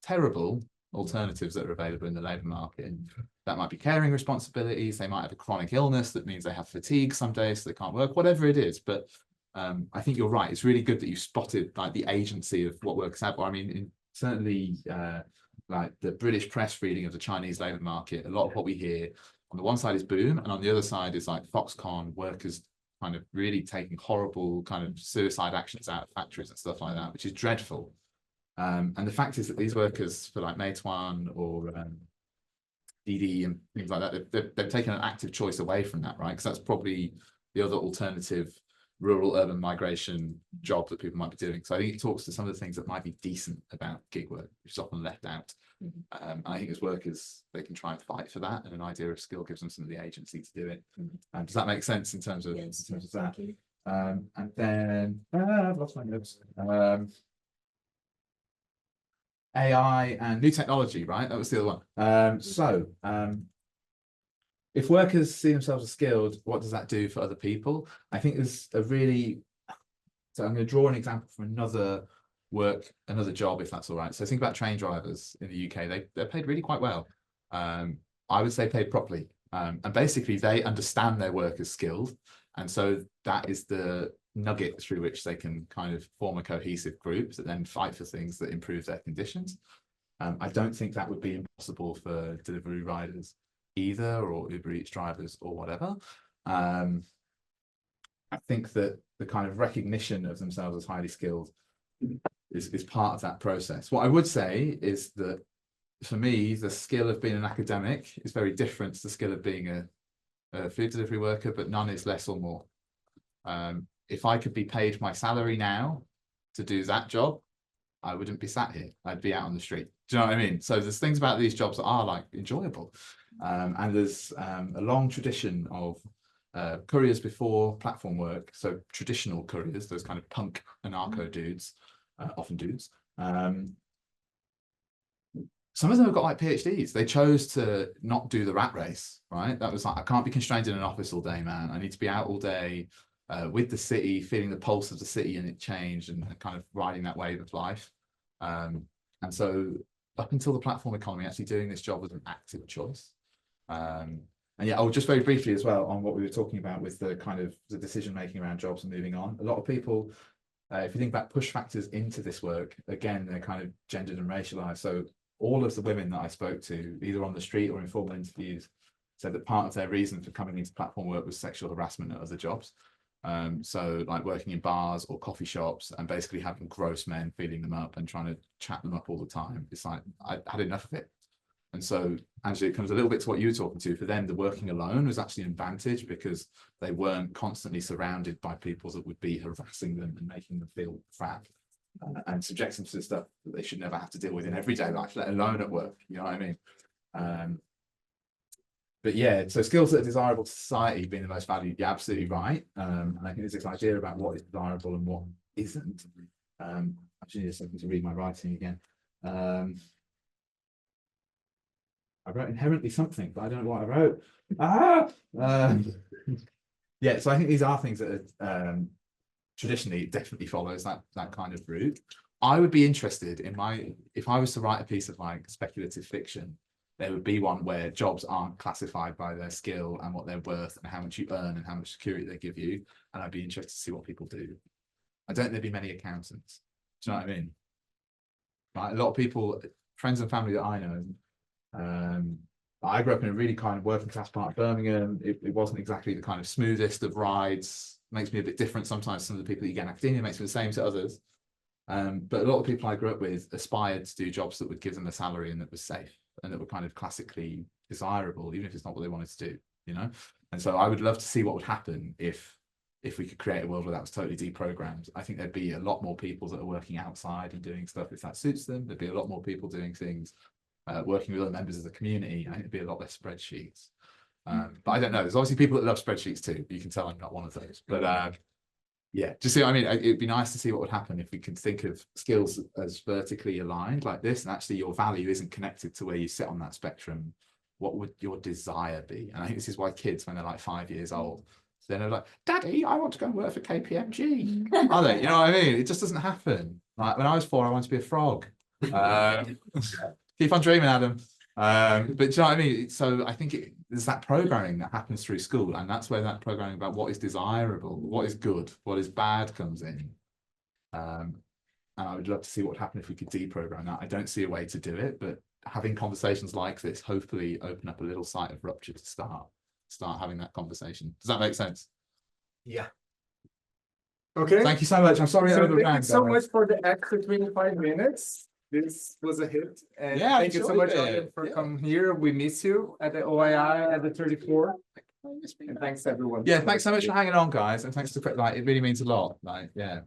terrible alternatives that are available in the labour market. And that might be caring responsibilities. They might have a chronic illness that means they have fatigue some days, so they can't work, whatever it is. But I think you're right. It's really good that you spotted like the agency of what workers have. I mean, certainly like the British press reading of the Chinese labour market, a lot of what we hear on the one side is boom, and on the other side is like Foxconn workers kind of really taking horrible kind of suicide actions out of factories and stuff like that, which is dreadful. And the fact is that these workers for like Meituan or DD and things like that, they've taken an active choice away from that, right? Because that's probably the other alternative rural urban migration job that people might be doing. So I think it talks to some of the things that might be decent about gig work, which is often left out. I think as workers, they can try and fight for that, and an idea of skill gives them some of the agency to do it. Does that make sense in terms of, Yes, in terms of that? thank you. And then I've lost my notes. AI and new technology, right? That was the other one. If workers see themselves as skilled, what does that do for other people? I think there's a really, so I'm going to draw an example from another job, if that's all right. So think about train drivers in the UK. They're paid really quite well. I would say paid properly. And basically they understand their work as skilled. And so that is the nugget through which they can kind of form a cohesive group that then fight for things that improve their conditions. I don't think that would be impossible for delivery riders either, or Uber Eats drivers or whatever. I think that the kind of recognition of themselves as highly skilled is part of that process. What I would say is that for me, the skill of being an academic is very different to the skill of being a food delivery worker, but none is less or more. If I could be paid my salary now to do that job, I wouldn't be sat here. I'd be out on the street. Do you know what I mean? So there's things about these jobs that are like enjoyable. And there's a long tradition of couriers before platform work. So traditional couriers, those kind of punk anarcho dudes, often dudes. Some of them have got like PhDs. They chose to not do the rat race, right? That was like, I can't be constrained in an office all day, man. I need to be out all day with the city, feeling the pulse of the city and it changed, and kind of riding that wave of life. And so up until the platform economy, actually doing this job was an active choice. And yeah, just very briefly as well on what we were talking about with the kind of the decision making around jobs and moving on. A lot of people, if you think about push factors into this work, again, they're kind of gendered and racialized. So all of the women that I spoke to, either on the street or in formal interviews, said that part of their reason for coming into platform work was sexual harassment at other jobs. So like working in bars or coffee shops and basically having gross men feeding them up and trying to chat them up all the time. It's like, I had enough of it. And so actually it comes a little bit to what you were talking to. For them, the working alone was actually an advantage because they weren't constantly surrounded by people that would be harassing them and making them feel crap and subjecting them to stuff that they should never have to deal with in everyday life, let alone at work. You know what I mean? But yeah, so skills that are desirable to society being the most valued, you're absolutely right. And I think there's this idea about what is desirable and what isn't. Actually, just looking to read my writing again. I wrote inherently something, but I don't know what I wrote. Yeah, so I think these are things that are, traditionally it definitely follows that kind of route. I would be interested in if I was to write a piece of like speculative fiction, there would be one where jobs aren't classified by their skill and what they're worth and how much you earn and how much security they give you. And I'd be interested to see what people do. I don't think there'd be many accountants. Do you know what I mean? Like a lot of people, friends and family that I know, I grew up in a really kind of working class part of Birmingham. It wasn't exactly the kind of smoothest of rides. Makes me a bit different sometimes. Some of the people that you get in academia makes me the same to others. But a lot of people I grew up with aspired to do jobs that would give them a salary and that was safe and that were kind of classically desirable, even if it's not what they wanted to do, you know? And so I would love to see what would happen if we could create a world where that was totally deprogrammed. I think there'd be a lot more people that are working outside and doing stuff if that suits them. There'd be a lot more people doing things working with other members of the community, I think it'd be a lot less spreadsheets. But I don't know. There's obviously people that love spreadsheets too. You can tell I'm not one of those. But yeah, just see what I mean. It'd be nice to see what would happen if we can think of skills as vertically aligned like this, and actually your value isn't connected to where you sit on that spectrum. What would your desire be? And I think this is why kids, when they're like 5 years old, then they're like, Daddy, I want to go and work for KPMG. Are they? You know what I mean? It just doesn't happen. Like when I was 4, I wanted to be a frog. Keep on dreaming, Adam. But do you know what I mean? So I think there's that programming that happens through school, and that's where that programming about what is desirable, what is good, what is bad comes in. And I would love to see what would happen if we could deprogram that. I don't see a way to do it, but having conversations like this hopefully open up a little site of rupture to start having that conversation. Does that make sense? Yeah. Okay. Thank you so much. I'm sorry I So thank overran. you so much for the extra 25 minutes. This was a hit. And Yeah, I thank you so enjoyed much, it. Elliot, for Yeah. coming here. We miss you at the OII at the 34. And thanks everyone. Yeah, thanks so much for hanging on, guys, and thanks to like it really means a lot. Like, yeah.